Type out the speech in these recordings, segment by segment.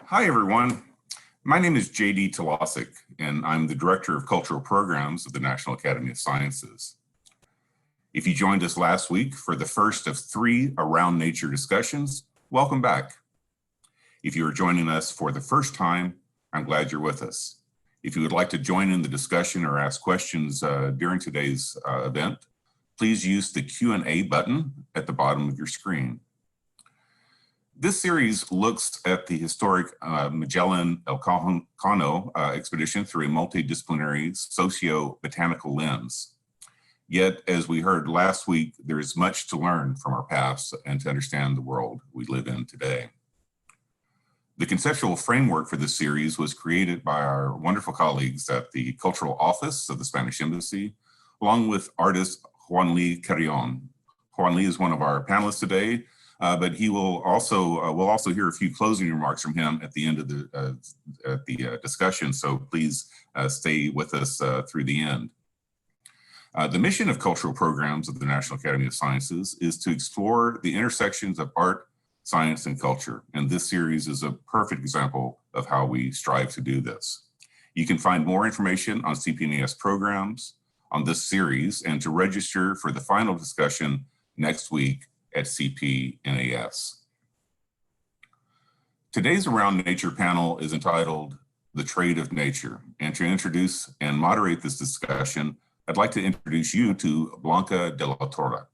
Hi, everyone. My name is J.D. Talasic, and I'm the Director of Cultural Programs of the National Academy of Sciences. If you joined us last week for the first of 3 Around Nature discussions, welcome back. If you are joining us for the first time, I'm glad you're with us. If you would like to join in the discussion or ask questions during today's event, please use the Q&A button at the bottom of your screen. This series looks at the historic Magellan-Elcano expedition through a multidisciplinary socio-botanical lens. Yet, as we heard last week, there is much to learn from our past and to understand the world we live in today. The conceptual framework for this series was created by our wonderful colleagues at the Cultural Office of the Spanish Embassy, along with artist Juanli Carrión. Juanli is one of our panelists today, but he will also we'll also hear a few closing remarks from him at the end of the discussion. So please stay with us through the end. The mission of cultural programs of the National Academy of Sciences is to explore the intersections of art, science, and culture. And this series is a perfect example of how we strive to do this. You can find more information on CPNAS programs on this series and to register for the final discussion next week at CPNAS. Today's Around Nature panel is entitled The Trade of Nature. And to introduce and moderate this discussion, I'd like to introduce you to Blanca de la Torre.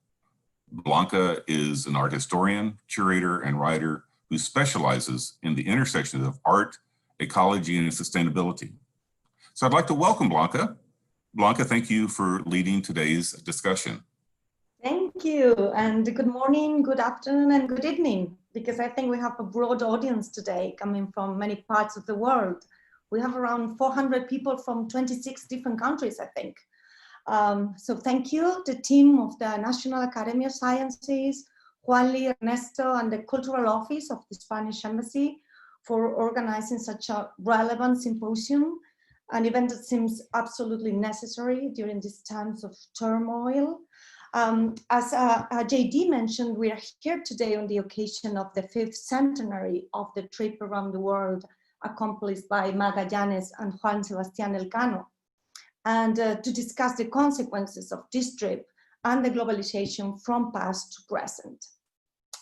Blanca is an art historian, curator, and writer who specializes in the intersections of art, ecology, and sustainability. So I'd like to welcome Blanca. Blanca, thank you for leading today's discussion. Thank you, and good morning, good afternoon, and good evening, because I think we have a broad audience today coming from many parts of the world. We have around 400 people from 26 different countries, I think. So thank you, the team of the National Academy of Sciences, Juanli, Ernesto, and the Cultural Office of the Spanish Embassy for organizing such a relevant symposium, an event that seems absolutely necessary during these times of turmoil. As JD mentioned, we are here today on the occasion of the 5th centenary of the trip around the world accomplished by Magallanes and Juan Sebastián Elcano, and to discuss the consequences of this trip and the globalization from past to present.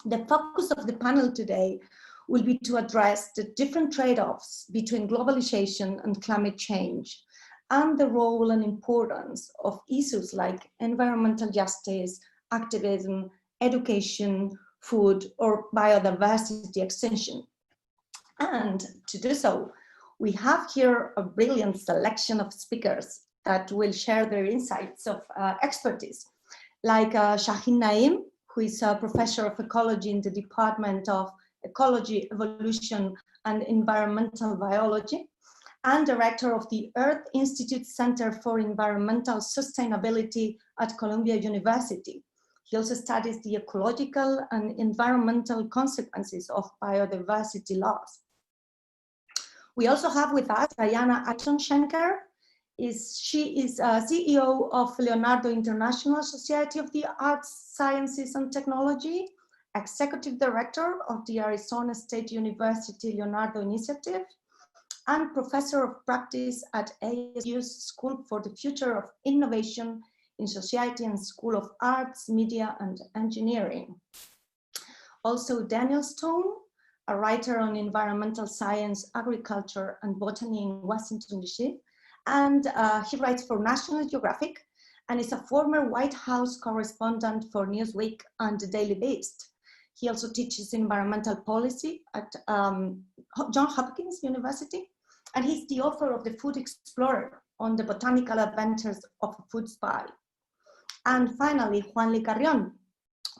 The focus of the panel today will be to address the different trade-offs between globalization and climate change, and the role and importance of issues like environmental justice, activism, education, food, or biodiversity extension. And to do so, we have here a brilliant selection of speakers that will share their insights of expertise, like Shahid Naeem, who is a professor of ecology in the Department of Ecology, Evolution, and Environmental Biology, and director of the Earth Institute Center for Environmental Sustainability at Columbia University. He also studies the ecological and environmental consequences of biodiversity loss. We also have with us Diana Ayton-Shenker. She is CEO of Leonardo International Society of the Arts, Sciences, and Technology, Executive Director of the Arizona State University Leonardo Initiative, and Professor of Practice at ASU's School for the Future of Innovation in Society and School of Arts, Media, and Engineering. Also, Daniel Stone, a writer on environmental science, agriculture, and botany in Washington, D.C., and he writes for National Geographic and is a former White House correspondent for Newsweek and The Daily Beast. He also teaches environmental policy at Johns Hopkins University, and he's the author of The Food Explorer on the botanical adventures of a food spy. And finally, Juanli Carrión,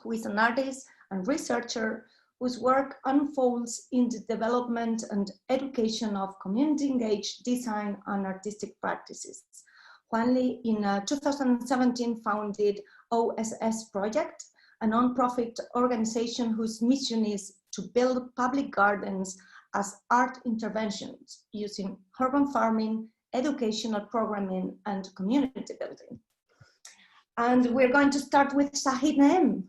who is an artist and researcher whose work unfolds in the development and education of community-engaged design and artistic practices. Juanli, in 2017, founded OSS Project, a nonprofit organization whose mission is to build public gardens as art interventions using urban farming, educational programming, and community building. And we're going to start with Shahid Naeem.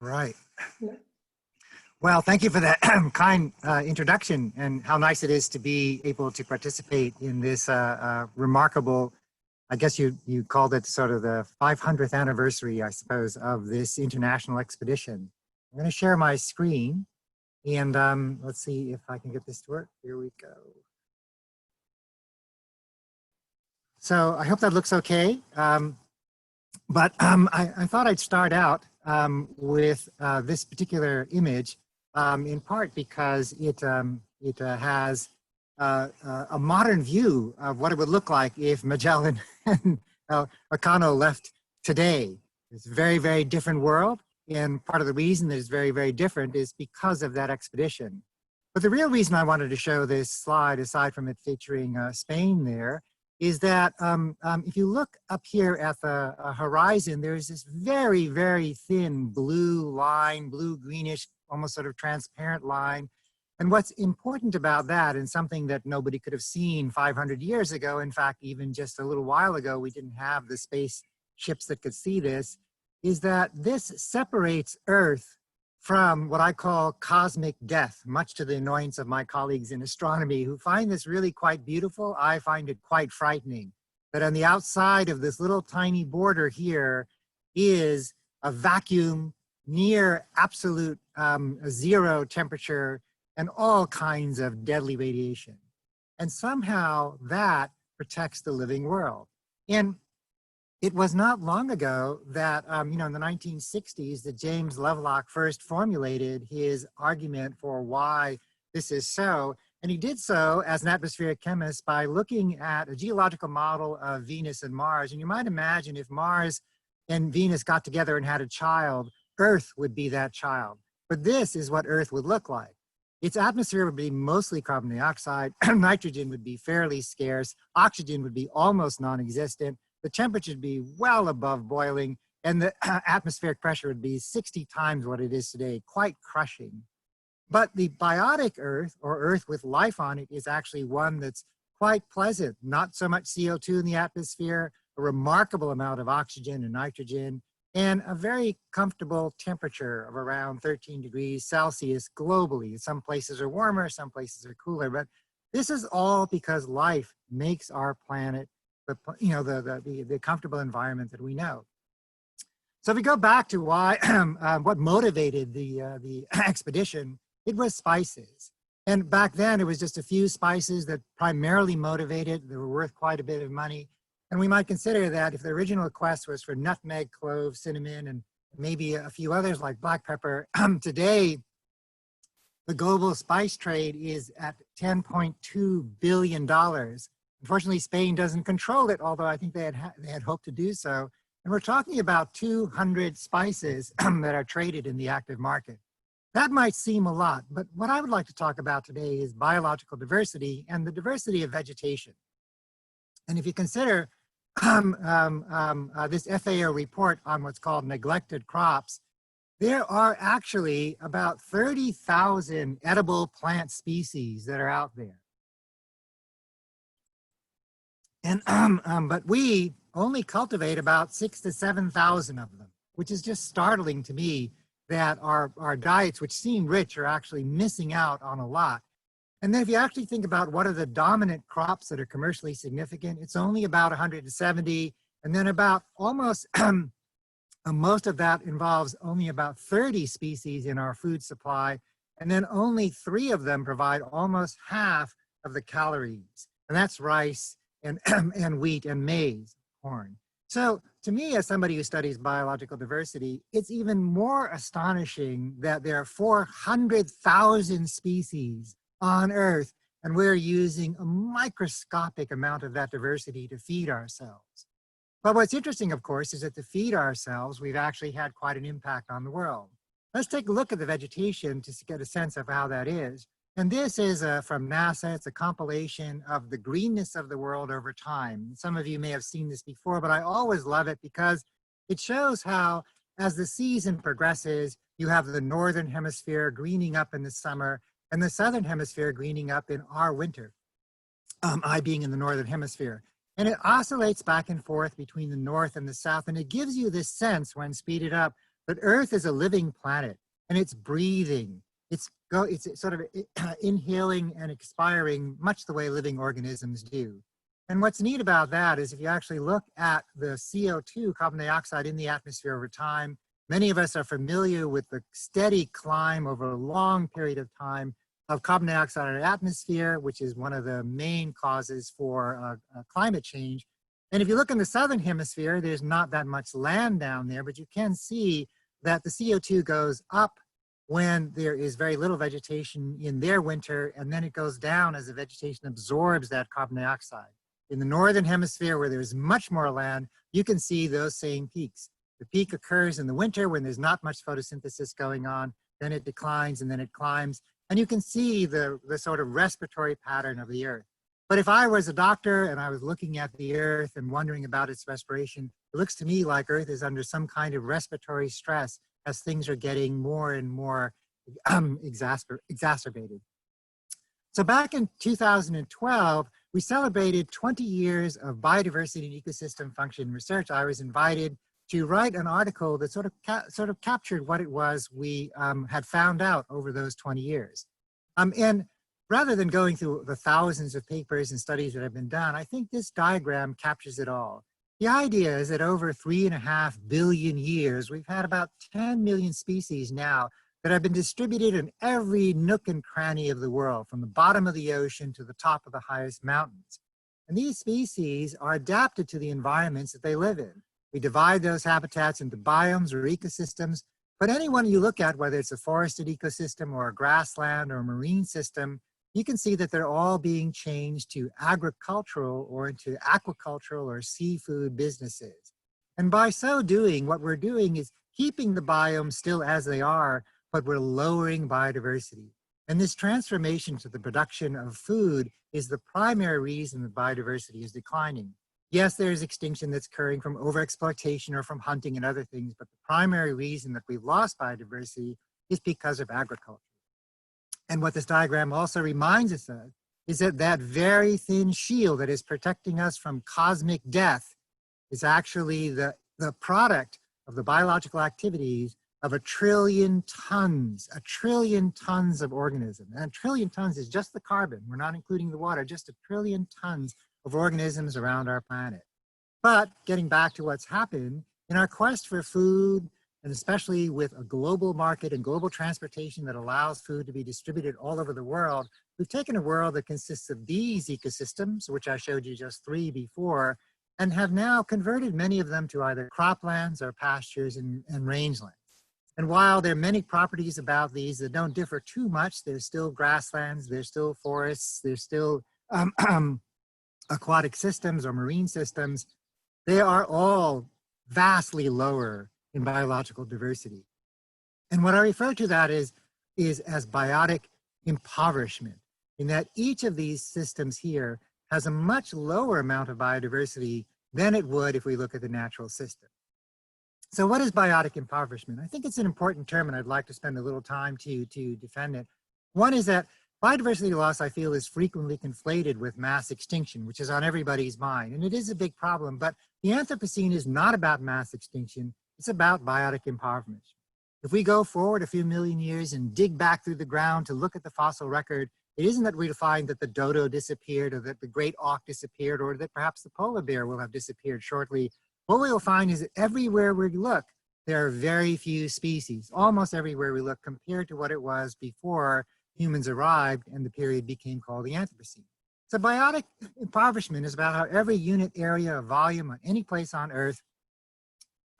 Right. Yeah. Well, thank you for that kind introduction, and how nice it is to be able to participate in this remarkable, I guess you called it sort of the 500th anniversary, I suppose, of this international expedition. I'm going to share my screen, and let's see if I can get this to work. Here we go. So I hope that looks okay. But I thought I'd start out with this particular image, in part because it has a modern view of what it would look like if Magellan and Elcano left today. It's a very, very different world. And part of the reason that it's very, very different is because of that expedition. But the real reason I wanted to show this slide, aside from it featuring Spain there, is that if you look up here at the horizon, there's this very, very thin blue line, blue-greenish, almost sort of transparent line. And what's important about that, and something that nobody could have seen 500 years ago, in fact, even just a little while ago, we didn't have the spaceships that could see this, is that this separates Earth from what I call cosmic death, much to the annoyance of my colleagues in astronomy who find this really quite beautiful. I find it quite frightening that on the outside of this little tiny border here is a vacuum near absolute zero temperature and all kinds of deadly radiation. And somehow that protects the living world. And it was not long ago that, in the 1960s, that James Lovelock first formulated his argument for why this is so. And he did so as an atmospheric chemist by looking at a geological model of Venus and Mars. And you might imagine if Mars and Venus got together and had a child, Earth would be that child. But this is what Earth would look like. Its atmosphere would be mostly carbon dioxide, nitrogen would be fairly scarce, oxygen would be almost non-existent, the temperature would be well above boiling, and the atmospheric pressure would be 60 times what it is today, quite crushing. But the biotic Earth, or Earth with life on it, is actually one that's quite pleasant. Not so much CO2 in the atmosphere, a remarkable amount of oxygen and nitrogen, and a very comfortable temperature of around 13 degrees Celsius globally. Some places are warmer, some places are cooler, but this is all because life makes our planet the comfortable environment that we know. So if we go back to why, what motivated the expedition, it was spices. And back then it was just a few spices that primarily motivated, they were worth quite a bit of money. And we might consider that if the original quest was for nutmeg, clove, cinnamon, and maybe a few others like black pepper, today the global spice trade is at $10.2 billion. Unfortunately, Spain doesn't control it, although I think they had hoped to do so. And we're talking about 200 spices that are traded in the active market. That might seem a lot, but what I would like to talk about today is biological diversity and the diversity of vegetation. And if you consider this FAO report on what's called neglected crops, there are actually about 30,000 edible plant species that are out there. And, but we only cultivate about 6,000 to 7,000 of them, which is just startling to me that our diets, which seem rich, are actually missing out on a lot. And then if you actually think about what are the dominant crops that are commercially significant, it's only about 170, and then about almost, most of that involves only about 30 species in our food supply, and then only 3 of them provide almost half of the calories, and that's rice, and wheat and maize, corn. So to me, as somebody who studies biological diversity, it's even more astonishing that there are 400,000 species on Earth, and we're using a microscopic amount of that diversity to feed ourselves. But what's interesting, of course, is that to feed ourselves, we've actually had quite an impact on the world. Let's take a look at the vegetation to get a sense of how that is. And this is from NASA. It's a compilation of the greenness of the world over time. Some of you may have seen this before, but I always love it because it shows how, as the season progresses, you have the northern hemisphere greening up in the summer and the southern hemisphere greening up in our winter, I being in the northern hemisphere. And it oscillates back and forth between the north and the south, and it gives you this sense, when speeded up, that Earth is a living planet, and it's breathing. it's sort of inhaling and expiring much the way living organisms do. And what's neat about that is if you actually look at the CO2, carbon dioxide in the atmosphere over time, many of us are familiar with the steady climb over a long period of time of carbon dioxide in our atmosphere, which is one of the main causes for climate change. And if you look in the southern hemisphere, there's not that much land down there, but you can see that the CO2 goes up when there is very little vegetation in their winter, and then it goes down as the vegetation absorbs that carbon dioxide. In the northern hemisphere, where there's much more land, you can see those same peaks. The peak occurs in the winter when there's not much photosynthesis going on, then it declines and then it climbs. And you can see the sort of respiratory pattern of the Earth. But if I was a doctor and I was looking at the Earth and wondering about its respiration, it looks to me like Earth is under some kind of respiratory stress as things are getting more and more exacerbated. So back in 2012, we celebrated 20 years of biodiversity and ecosystem function research. I was invited to write an article that sort of captured what it was we had found out over those 20 years. And rather than going through the thousands of papers and studies that have been done, I think this diagram captures it all. The idea is that over 3.5 billion years, we've had about 10 million species now that have been distributed in every nook and cranny of the world, from the bottom of the ocean to the top of the highest mountains. And these species are adapted to the environments that they live in. We divide those habitats into biomes or ecosystems, but any one you look at, whether it's a forested ecosystem or a grassland or a marine system, you can see that they're all being changed to agricultural or into aquacultural or seafood businesses. And by so doing, what we're doing is keeping the biomes still as they are, but we're lowering biodiversity. And this transformation to the production of food is the primary reason that biodiversity is declining. Yes, there's extinction that's occurring from overexploitation or from hunting and other things, but the primary reason that we've lost biodiversity is because of agriculture. And what this diagram also reminds us of is that that very thin shield that is protecting us from cosmic death is actually the product of the biological activities of 1 trillion tons of organisms. And 1 trillion tons is just the carbon. We're not including the water, just 1 trillion tons of organisms around our planet. But getting back to what's happened, in our quest for food, and especially with a global market and global transportation that allows food to be distributed all over the world, we've taken a world that consists of these ecosystems, which I showed you just 3 before, and have now converted many of them to either croplands or pastures and rangelands. And while there are many properties about these that don't differ too much, there's still grasslands, there's still forests, there's still aquatic systems or marine systems, they are all vastly lower in biological diversity. And what I refer to that is as biotic impoverishment, in that each of these systems here has a much lower amount of biodiversity than it would if we look at the natural system. So what is biotic impoverishment? I think it's an important term and I'd like to spend a little time to defend it. One is that biodiversity loss, I feel, is frequently conflated with mass extinction, which is on everybody's mind. And it is a big problem, but the Anthropocene is not about mass extinction, it's about biotic impoverishment. If we go forward a few million years and dig back through the ground to look at the fossil record, it isn't that we find that the dodo disappeared or that the great auk disappeared or that perhaps the polar bear will have disappeared shortly. What we will find is that everywhere we look, there are very few species, almost everywhere we look, compared to what it was before humans arrived and the period became called the Anthropocene. So biotic impoverishment is about how every unit area of volume on any place on Earth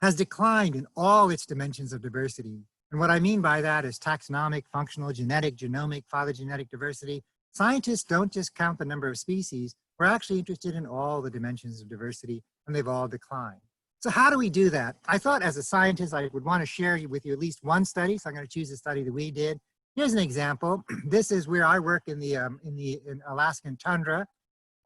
has declined in all its dimensions of diversity. And what I mean by that is taxonomic, functional, genetic, genomic, phylogenetic diversity. Scientists don't just count the number of species, we're actually interested in all the dimensions of diversity, and they've all declined. So how do we do that? I thought as a scientist, I would want to share with you at least one study, so I'm going to choose a study that we did. Here's an example. This is where I work in Alaskan tundra,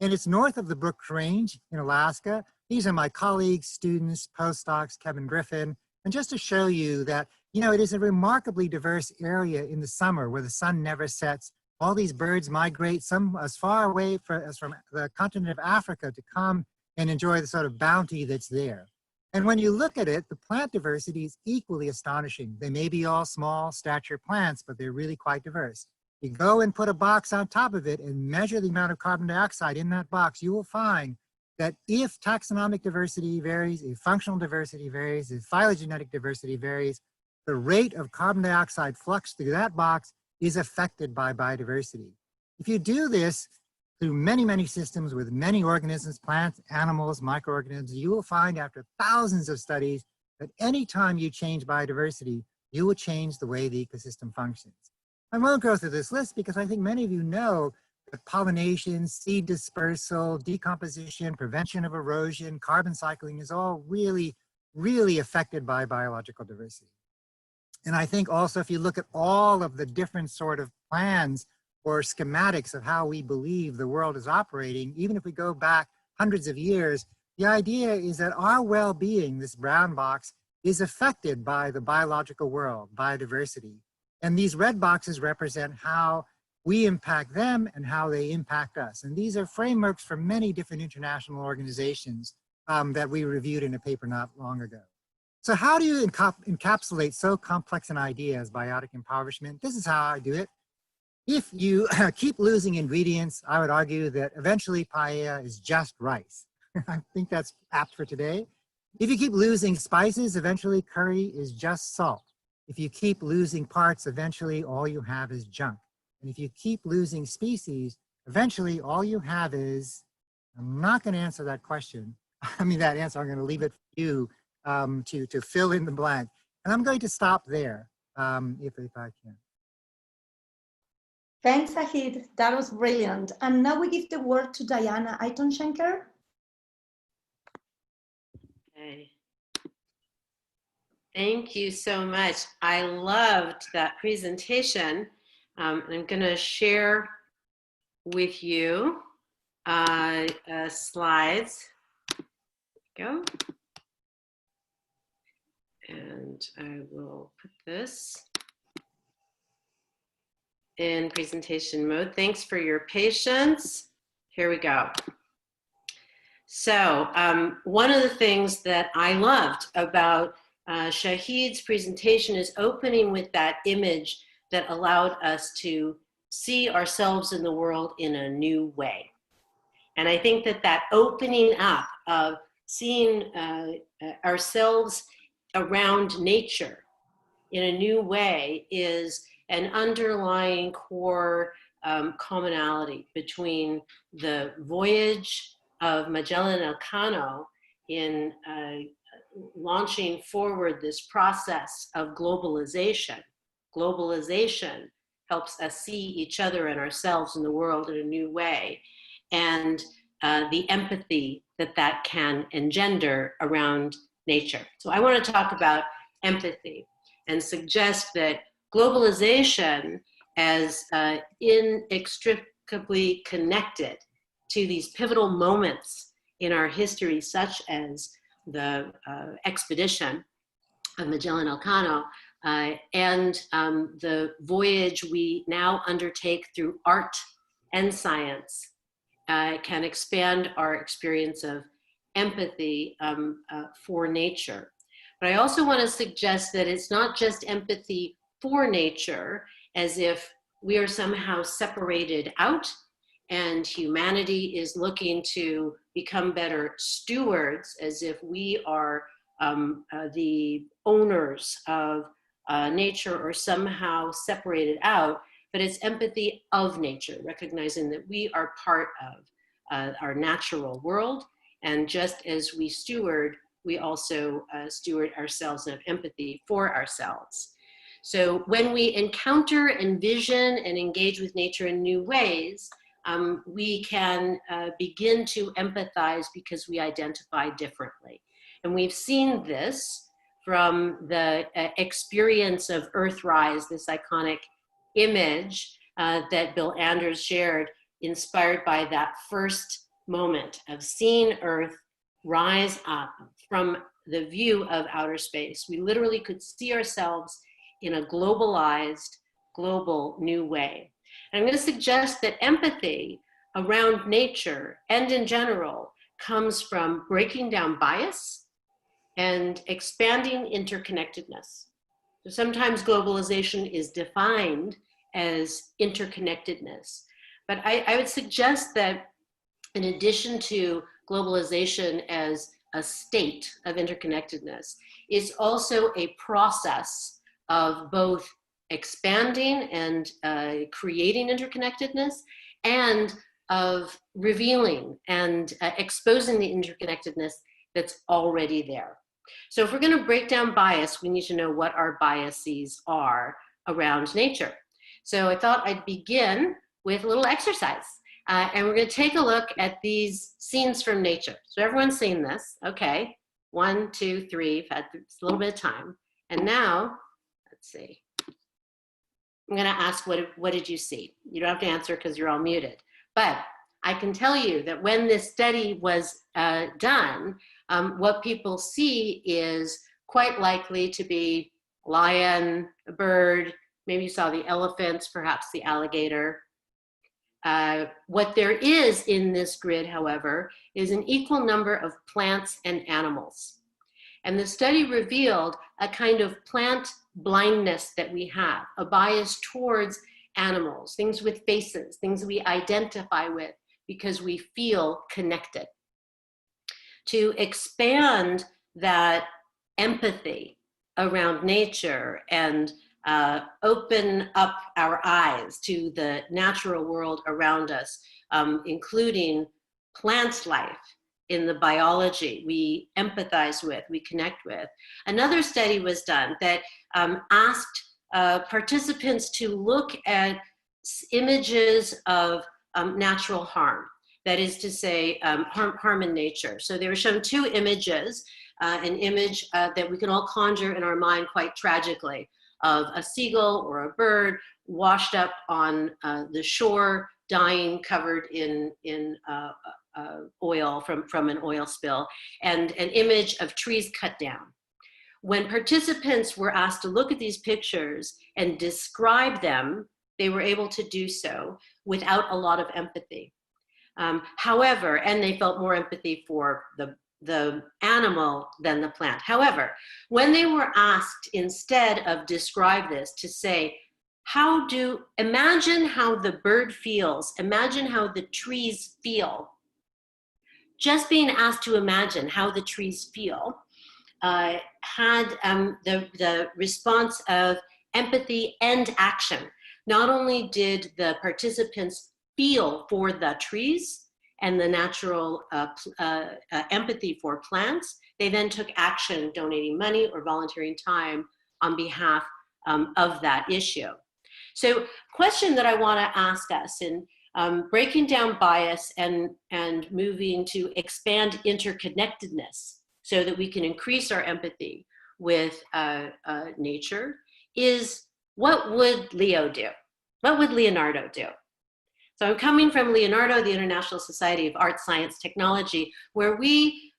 and it's north of the Brooks Range in Alaska. These are my colleagues, students, postdocs, Kevin Griffin, and just to show you that, you know, it is a remarkably diverse area in the summer where the sun never sets. All these birds migrate, some as far away as from the continent of Africa to come and enjoy the sort of bounty that's there. And when you look at it, the plant diversity is equally astonishing. They may be all small stature plants, but they're really quite diverse. You go and put a box on top of it and measure the amount of carbon dioxide in that box, you will find that if taxonomic diversity varies, if functional diversity varies, if phylogenetic diversity varies, the rate of carbon dioxide flux through that box is affected by biodiversity. If you do this through many, many systems with many organisms, plants, animals, microorganisms, you will find after thousands of studies that anytime you change biodiversity, you will change the way the ecosystem functions. I won't go through this list because I think many of you know that pollination, seed dispersal, decomposition, prevention of erosion, carbon cycling is all really, really affected by biological diversity. And I think also if you look at all of the different sort of plans or schematics of how we believe the world is operating, even if we go back hundreds of years, the idea is that our well-being, this brown box, is affected by the biological world, biodiversity. And these red boxes represent how we impact them and how they impact us. And these are frameworks for many different international organizations that we reviewed in a paper not long ago. So how do you encapsulate so complex an idea as biotic impoverishment? This is how I do it. If you keep losing ingredients, I would argue that eventually paella is just rice. I think that's apt for today. If you keep losing spices, eventually curry is just salt. If you keep losing parts, eventually all you have is junk. And if you keep losing species, eventually all you have is, I'm not going to answer that question. I mean, that answer, I'm going to leave it for you to fill in the blank. And I'm going to stop there if I can. Thanks, Shahid. That was brilliant. And now we give the word to Diana Ayton-Shenker. Okay. Thank you so much. I loved that presentation. I'm going to share with you slides. Go. And I will put this in presentation mode. Thanks for your patience. Here we go. So one of the things that I loved about Shahid's presentation is opening with that image that allowed us to see ourselves in the world in a new way. And I think that that opening up of seeing ourselves around nature in a new way is an underlying core commonality between the voyage of Magellan Elcano in launching forward this process of globalization. Globalization helps us see each other and ourselves in the world in a new way, and the empathy that that can engender around nature. So I want to talk about empathy and suggest that globalization as inextricably connected to these pivotal moments in our history, such as the expedition of Magellan Elcano and the voyage we now undertake through art and science, can expand our experience of empathy for nature. But I also want to suggest that it's not just empathy for nature, as if we are somehow separated out and humanity is looking to become better stewards, as if we are the owners of nature or somehow separated out, but it's empathy of nature, recognizing that we are part of our natural world. And just as we steward, we also steward ourselves and have empathy for ourselves. So when we encounter, envision, and engage with nature in new ways, we can begin to empathize because we identify differently. And we've seen this from the experience of Earthrise, this iconic image that Bill Anders shared, inspired by that first moment of seeing Earth rise up from the view of outer space. We literally could see ourselves in a globalized, global new way. And I'm going to suggest that empathy around nature and in general comes from breaking down bias and expanding interconnectedness. So sometimes globalization is defined as interconnectedness, but I would suggest that in addition to globalization as a state of interconnectedness, it's also a process of both expanding and creating interconnectedness, and of revealing and exposing the interconnectedness that's already there. So if we're going to break down bias, we need to know what our biases are around nature. So I thought I'd begin with a little exercise. And we're going to take a look at these scenes from nature. So everyone's seen this. Okay. 1, 2, 3. We've had a little bit of time. And now, let's see. I'm going to ask, what did you see? You don't have to answer because you're all muted. But I can tell you that when this study was done, what people see is quite likely to be a lion, a bird, maybe you saw the elephants, perhaps the alligator. What there is in this grid, however, is an equal number of plants and animals. And the study revealed a kind of plant blindness that we have, a bias towards animals, things with faces, things we identify with because we feel connected. To expand that empathy around nature and open up our eyes to the natural world around us, including plant life in the biology we empathize with, we connect with. Another study was done that asked participants to look at images of natural harm. That is to say, harm in nature. So they were shown 2 images, an image that we can all conjure in our mind quite tragically, of a seagull or a bird washed up on the shore, dying, covered in oil from an oil spill, and an image of trees cut down. When participants were asked to look at these pictures and describe them, they were able to do so without a lot of empathy. However, and they felt more empathy for the animal than the plant. However, when they were asked instead of describe this to say, imagine how the bird feels, imagine how the trees feel. Just being asked to imagine how the trees feel had the response of empathy and action. Not only did the participants feel for the trees and the natural empathy for plants, they then took action, donating money or volunteering time on behalf of that issue. So, question that I want to ask us in breaking down bias and moving to expand interconnectedness so that we can increase our empathy with nature is, what would Leo do? What would Leonardo do? So I'm coming from Leonardo, the International Society of Art, Science, Technology, where we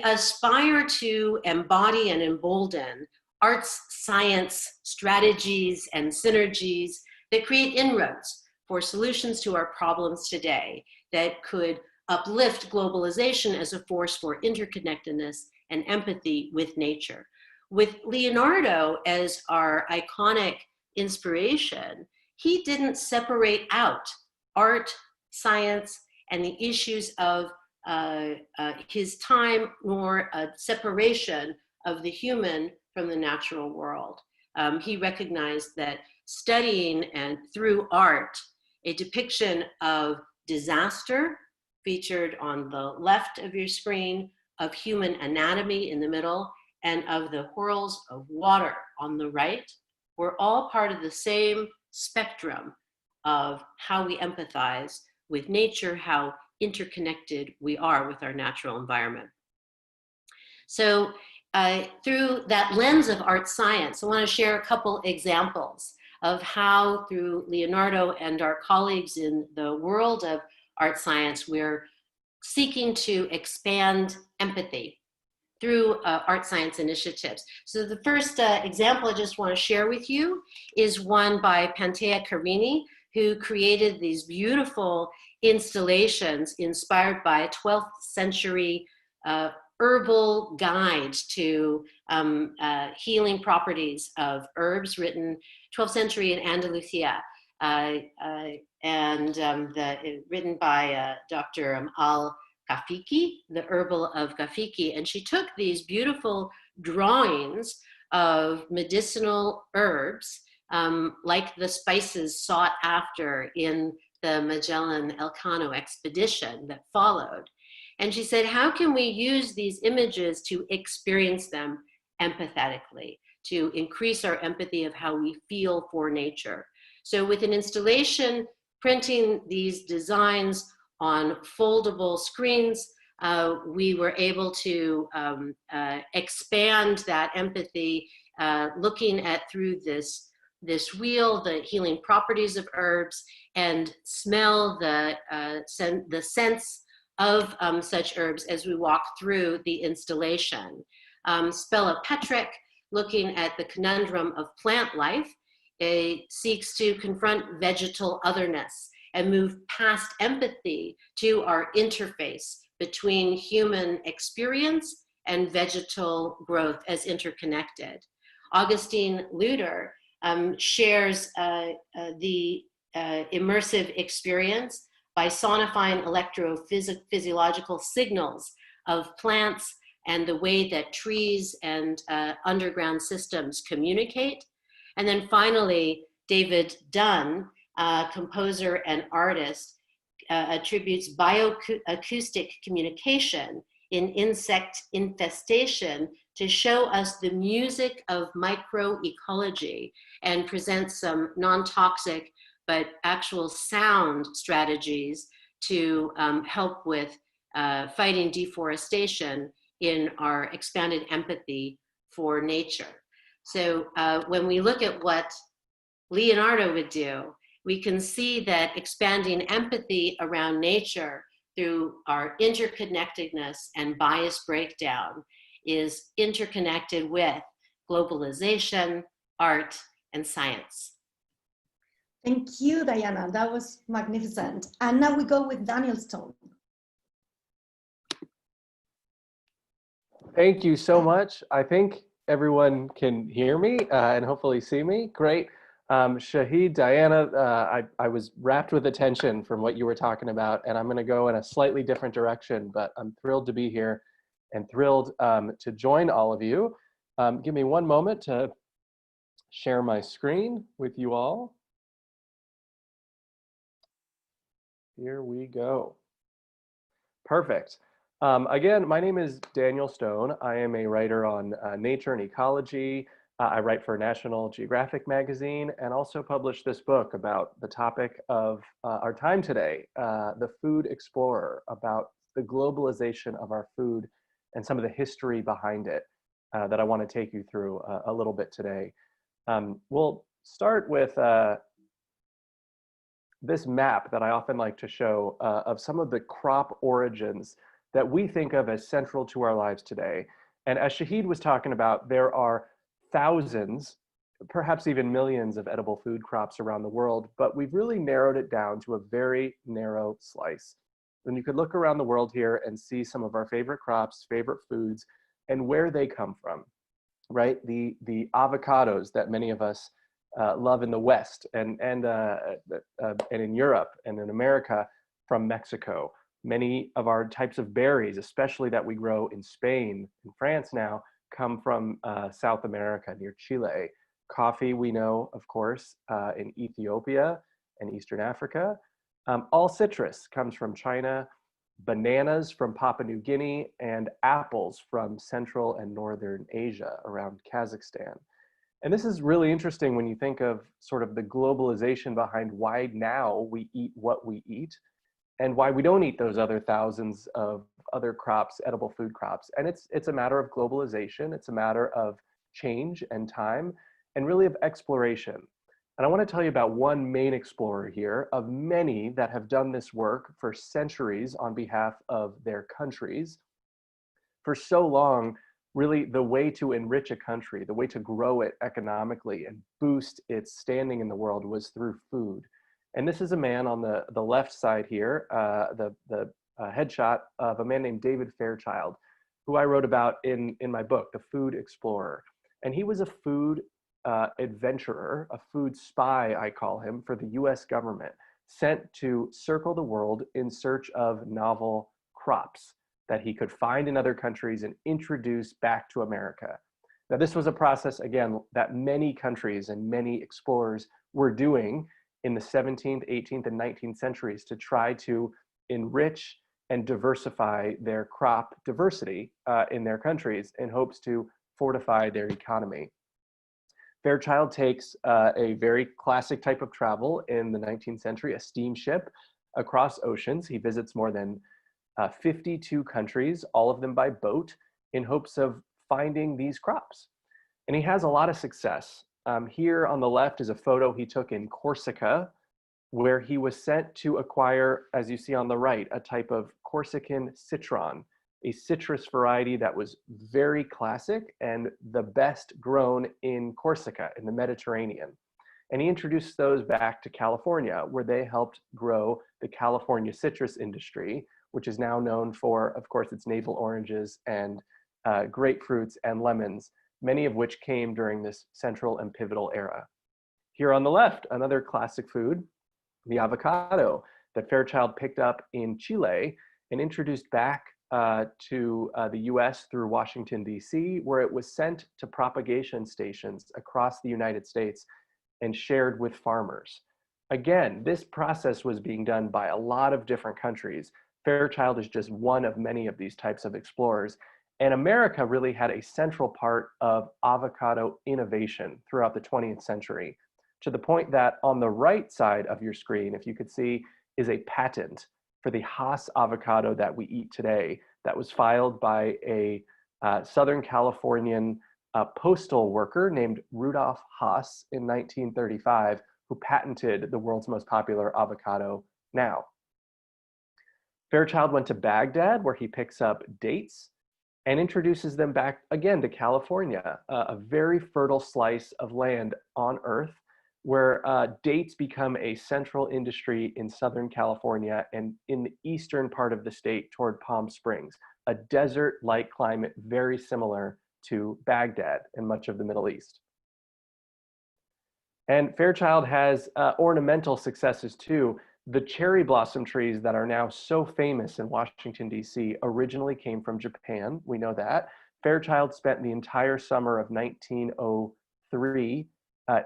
aspire to embody and embolden arts, science, strategies, and synergies that create inroads for solutions to our problems today that could uplift globalization as a force for interconnectedness and empathy with nature. With Leonardo as our iconic inspiration, he didn't separate out art, science, and the issues of his time, nor a separation of the human from the natural world. He recognized that studying and through art, a depiction of disaster featured on the left of your screen, of human anatomy in the middle, and of the whirls of water on the right, were all part of the same spectrum of how we empathize with nature, how interconnected we are with our natural environment. So through that lens of art science, I want to share a couple examples of how, through Leonardo and our colleagues in the world of art science, we're seeking to expand empathy through art science initiatives. So the first example I just want to share with you is one by Pantea Carini, who created these beautiful installations inspired by 12th century herbal guide to healing properties of herbs, written 12th century in Andalusia, written by Dr. Al-Kafiki, the Herbal of Kafiki. And she took these beautiful drawings of medicinal herbs, like the spices sought after in the Magellan Elcano expedition that followed. And she said, how can we use these images to experience them empathetically, to increase our empathy of how we feel for nature? So with an installation, printing these designs on foldable screens, we were able to expand that empathy, looking at through this wheel, the healing properties of herbs, and smell the sense of such herbs as we walk through the installation. Spela Petrick, looking at the conundrum of plant life, seeks to confront vegetal otherness and move past empathy to our interface between human experience and vegetal growth as interconnected. Augustine Luder shares the immersive experience by sonifying electrophysiological signals of plants and the way that trees and underground systems communicate. And then finally, David Dunn, composer and artist, attributes bioacoustic communication in insect infestation to show us the music of microecology and present some non-toxic but actual sound strategies to help with fighting deforestation in our expanded empathy for nature. So when we look at what Leonardo would do, we can see that expanding empathy around nature through our interconnectedness and bias breakdown is interconnected with globalization, art, and science. Thank you, Diana. That was magnificent. And now we go with Daniel Stone. Thank you so much. I think everyone can hear me and hopefully see me. Great. Shahid, Diana, I was wrapped with attention from what you were talking about, and I'm going to go in a slightly different direction, but I'm thrilled to be here and thrilled to join all of you. Give me one moment to share my screen with you all. Here we go. Perfect. Again, my name is Daniel Stone. I am a writer on nature and ecology. I write for National Geographic magazine and also published this book about the topic of our time today, The Food Explorer, about the globalization of our food and some of the history behind it that I want to take you through a little bit today. We'll start with this map that I often like to show of some of the crop origins that we think of as central to our lives today. And as Shahid was talking about, there are thousands, perhaps even millions of edible food crops around the world, but we've really narrowed it down to a very narrow slice. And you could look around the world here and see some of our favorite crops, favorite foods, and where they come from, right? The avocados that many of us love in the West and in Europe and in America from Mexico. Many of our types of berries, especially that we grow in Spain and France now, come from South America near Chile. Coffee, we know, of course, in Ethiopia and Eastern Africa. All citrus comes from China, bananas from Papua New Guinea, and apples from Central and Northern Asia around Kazakhstan. And this is really interesting when you think of sort of the globalization behind why now we eat what we eat and why we don't eat those other thousands of other crops, edible food crops. And it's a matter of globalization. It's a matter of change and time and really of exploration. And I want to tell you about one main explorer here of many that have done this work for centuries on behalf of their countries. For so long, really the way to enrich a country, the way to grow it economically and boost its standing in the world was through food. And this is a man on the left side here, the headshot of a man named David Fairchild, who I wrote about in my book, The Food Explorer. And he was a food adventurer, a food spy, I call him, for the US government, sent to circle the world in search of novel crops that he could find in other countries and introduce back to America. Now, this was a process, again, that many countries and many explorers were doing in the 17th, 18th, and 19th centuries to try to enrich and diversify their crop diversity in their countries in hopes to fortify their economy. Fairchild takes a very classic type of travel in the 19th century, a steamship across oceans. He visits more than 52 countries, all of them by boat, in hopes of finding these crops. And he has a lot of success. Here on the left is a photo he took in Corsica, where he was sent to acquire, as you see on the right, a type of Corsican citron, a citrus variety that was very classic and the best grown in Corsica, in the Mediterranean. And he introduced those back to California, where they helped grow the California citrus industry, which is now known for, of course, its navel oranges and grapefruits and lemons, many of which came during this central and pivotal era. Here on the left, another classic food, the avocado that Fairchild picked up in Chile and introduced back to the US through Washington, DC, where it was sent to propagation stations across the United States and shared with farmers. Again, this process was being done by a lot of different countries. Fairchild is just one of many of these types of explorers. And America really had a central part of avocado innovation throughout the 20th century, to the point that on the right side of your screen, if you could see, is a patent for the Hass avocado that we eat today that was filed by a Southern Californian postal worker named Rudolph Hass in 1935, who patented the world's most popular avocado now. Fairchild went to Baghdad, where he picks up dates and introduces them back again to California, a very fertile slice of land on Earth, where dates become a central industry in Southern California and in the eastern part of the state toward Palm Springs, a desert-like climate very similar to Baghdad and much of the Middle East. And Fairchild has ornamental successes too. The cherry blossom trees that are now so famous in Washington, DC, originally came from Japan. We know that. Fairchild spent the entire summer of 1903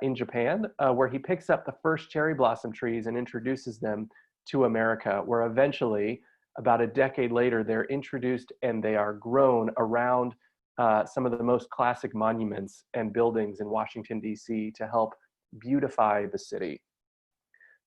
in Japan, where he picks up the first cherry blossom trees and introduces them to America, where eventually, about a decade later, they're introduced and they are grown around some of the most classic monuments and buildings in Washington, DC, to help beautify the city.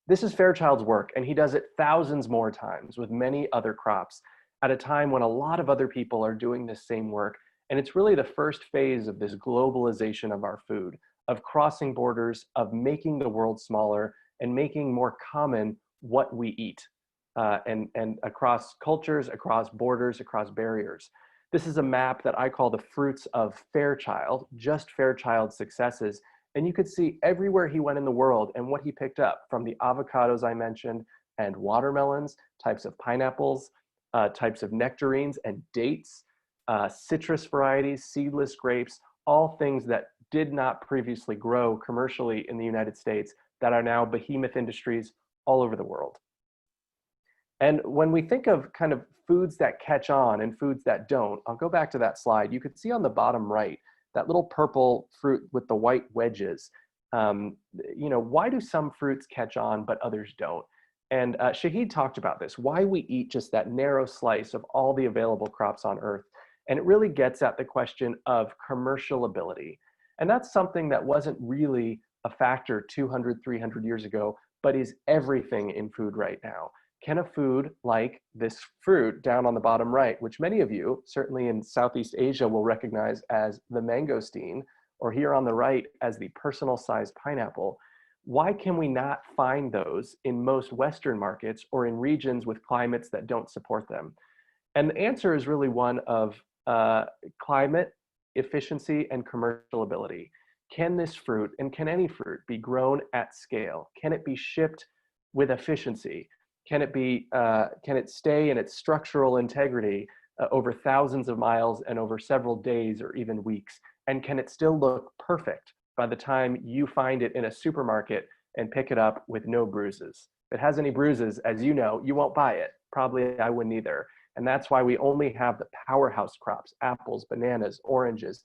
This is Fairchild's work, and he does it thousands more times with many other crops at a time when a lot of other people are doing this same work. And it's really the first phase of this globalization of our food, of crossing borders, of making the world smaller and making more common what we eat, and across cultures, across borders, across barriers. This is a map that I call the fruits of Fairchild, just Fairchild's successes. And you could see everywhere he went in the world and what he picked up, from the avocados I mentioned, and watermelons, types of pineapples, types of nectarines and dates, citrus varieties, seedless grapes, all things that did not previously grow commercially in the United States that are now behemoth industries all over the world. And when we think of kind of foods that catch on and foods that don't, I'll go back to that slide. You could see on the bottom right, that little purple fruit with the white wedges. Why do some fruits catch on but others don't? And Shahid talked about this, why we eat just that narrow slice of all the available crops on Earth. And it really gets at the question of commercial ability. And that's something that wasn't really a factor 200, 300 years ago, but is everything in food right now. Can a food like this fruit down on the bottom right, which many of you, certainly in Southeast Asia, will recognize as the mangosteen, or here on the right as the personal-sized pineapple, why can we not find those in most Western markets or in regions with climates that don't support them? And the answer is really one of climate, efficiency, and commercial ability. Can this fruit, and can any fruit, be grown at scale? Can it be shipped with efficiency? Can it stay in its structural integrity over thousands of miles and over several days or even weeks? And can it still look perfect by the time you find it in a supermarket and pick it up with no bruises? If it has any bruises, as you know, you won't buy it. Probably I wouldn't either. And that's why we only have the powerhouse crops, apples, bananas, oranges,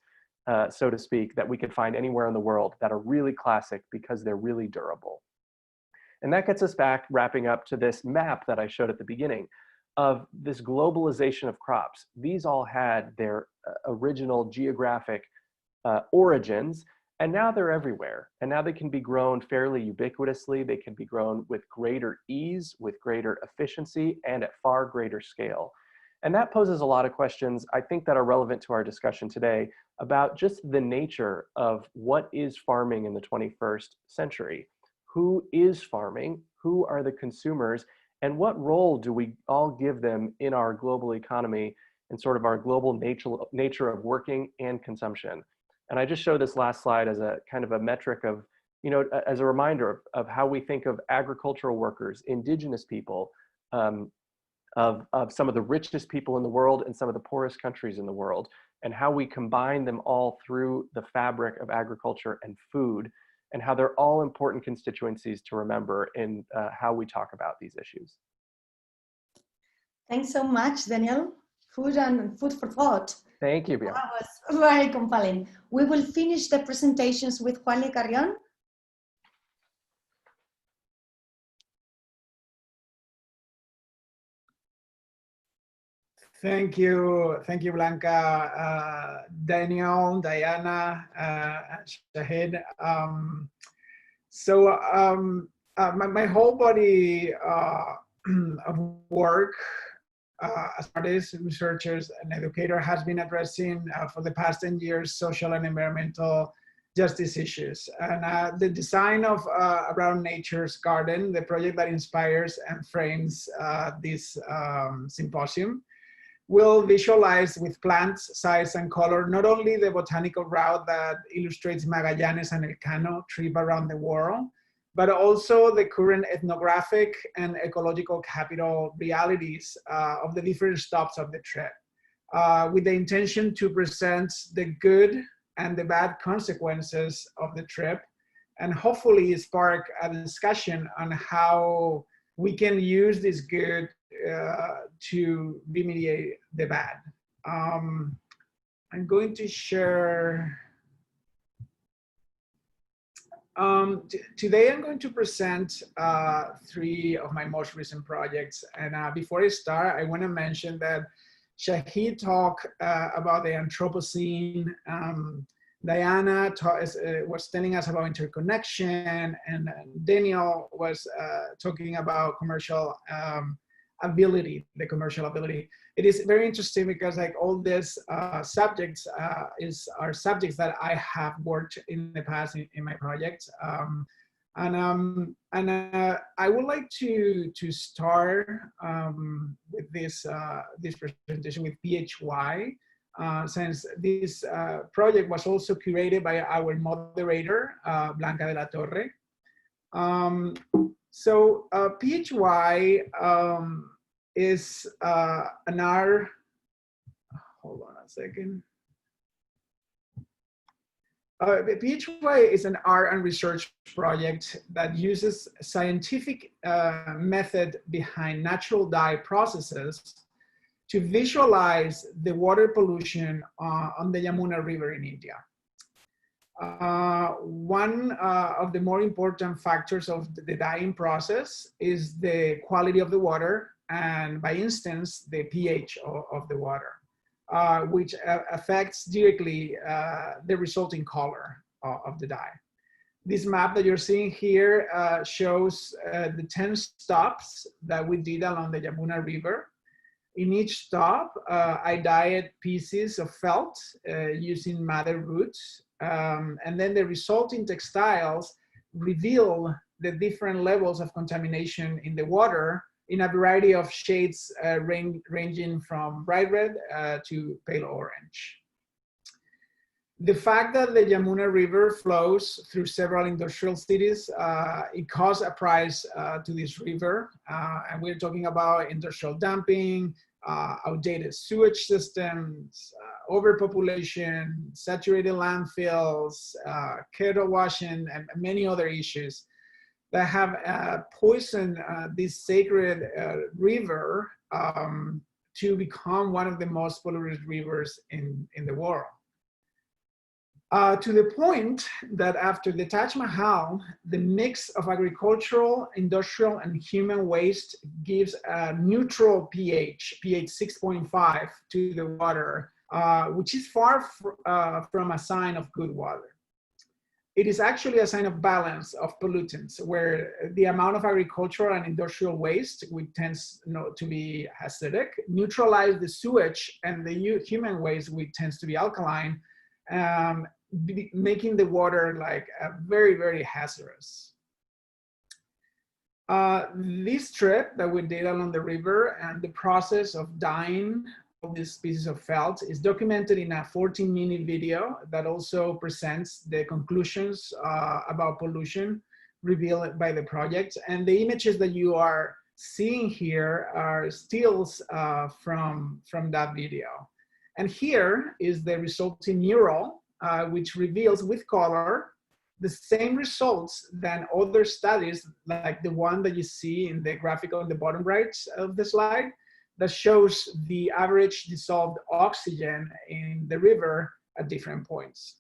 so to speak, that we could find anywhere in the world that are really classic because they're really durable. And that gets us back, wrapping up, to this map that I showed at the beginning of this globalization of crops. These all had their original geographic origins, and now they're everywhere. And now they can be grown fairly ubiquitously. They can be grown with greater ease, with greater efficiency, and at far greater scale. And that poses a lot of questions, I think, that are relevant to our discussion today about just the nature of what is farming in the 21st century. Who is farming? Who are the consumers? And what role do we all give them in our global economy and sort of our global nature of working and consumption? And I just show this last slide as a kind of a metric of, you know, as a reminder of how we think of agricultural workers, indigenous people, of some of the richest people in the world and some of the poorest countries in the world, and how we combine them all through the fabric of agriculture and food, and how they're all important constituencies to remember in how we talk about these issues. Thanks so much, Daniel. Food and food for thought. Thank you, Bia. That was very compelling. We will finish the presentations with Juanli Carrión. Thank you, Blanca, Daniel, Diana, Shahid. My whole body of work as artists, researchers, and educator has been addressing for the past 10 years social and environmental justice issues. And the design of Around Nature's Garden, the project that inspires and frames this symposium, will visualize with plants, size, and color not only the botanical route that illustrates Magallanes and Elcano trip around the world, but also the current ethnographic and ecological capital realities of the different stops of the trip, with the intention to present the good and the bad consequences of the trip, and hopefully spark a discussion on how we can use this good to remediate the bad. I'm going to share. Today I'm going to present 3 of my most recent projects. And before I start, I want to mention that Shahid talked about the Anthropocene. Diana was telling us about interconnection, and Daniel was talking about commercial ability, the commercial ability. It is very interesting because like all these subjects are subjects that I have worked in the past in my projects. I would like to start with this presentation with PHY, since this project was also curated by our moderator, Blanca de la Torre. PHY is an art, hold on a second. PHY is an art and research project that uses scientific method behind natural dye processes to visualize the water pollution on the Yamuna River in India. One of the more important factors of the dyeing process is the quality of the water, and by instance, the pH of the water, which affects directly the resulting color of the dye. This map that you're seeing here shows the 10 stops that we did along the Yamuna River. In each stop, I dyed pieces of felt using madder roots, and then the resulting textiles reveal the different levels of contamination in the water in a variety of shades ranging from bright red to pale orange. The fact that the Yamuna River flows through several industrial cities, it caused a price to this river. And we're talking about industrial dumping, outdated sewage systems, overpopulation, saturated landfills, cattle washing, and many other issues that have poisoned this sacred river to become one of the most polluted rivers in the world. To the point that after the Taj Mahal, the mix of agricultural, industrial, and human waste gives a neutral pH 6.5 to the water, which is far from a sign of good water. It is actually a sign of balance of pollutants, where the amount of agricultural and industrial waste, which tends to be acidic, neutralize the sewage, and the human waste, which tends to be alkaline, making the water like very, very hazardous. This trip that we did along the river and the process of dyeing all these pieces of felt is documented in a 14-minute video that also presents the conclusions about pollution revealed by the project. And the images that you are seeing here are stills from that video. And here is the resulting mural, which reveals with color the same results than other studies, like the one that you see in the graphic on the bottom right of the slide, that shows the average dissolved oxygen in the river at different points.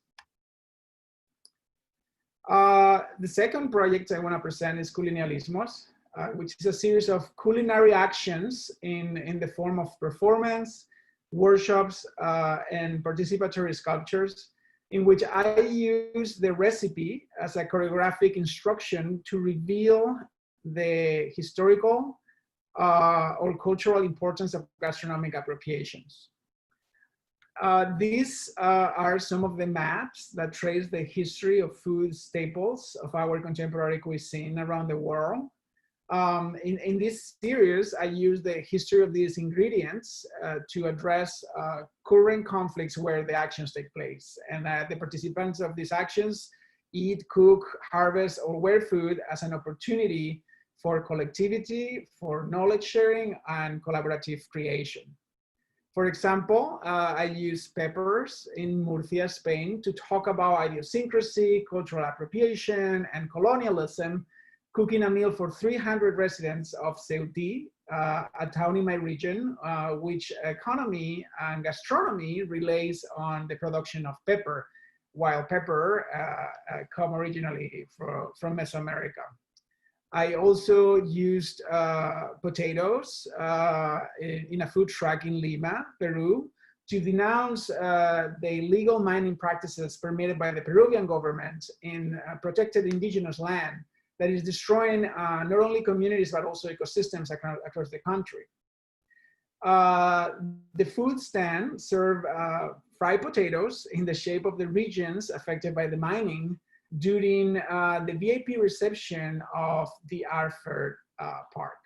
The second project I want to present is Culinarialismos, which is a series of culinary actions in the form of performance, workshops, and participatory sculptures, in which I use the recipe as a choreographic instruction to reveal the historical or cultural importance of gastronomic appropriations. These are some of the maps that trace the history of food staples of our contemporary cuisine around the world. In this series, I use the history of these ingredients to address current conflicts where the actions take place. And the participants of these actions eat, cook, harvest, or wear food as an opportunity for collectivity, for knowledge sharing, and collaborative creation. For example, I use peppers in Murcia, Spain, to talk about idiosyncrasy, cultural appropriation, and colonialism, cooking a meal for 300 residents of Ceuta, a town in my region, which economy and gastronomy relays on the production of pepper, while pepper come originally from Mesoamerica. I also used potatoes in a food truck in Lima, Peru, to denounce the illegal mining practices permitted by the Peruvian government in protected indigenous land that is destroying not only communities, but also ecosystems across the country. The food stand served fried potatoes in the shape of the regions affected by the mining during the VIP reception of the Arford Park.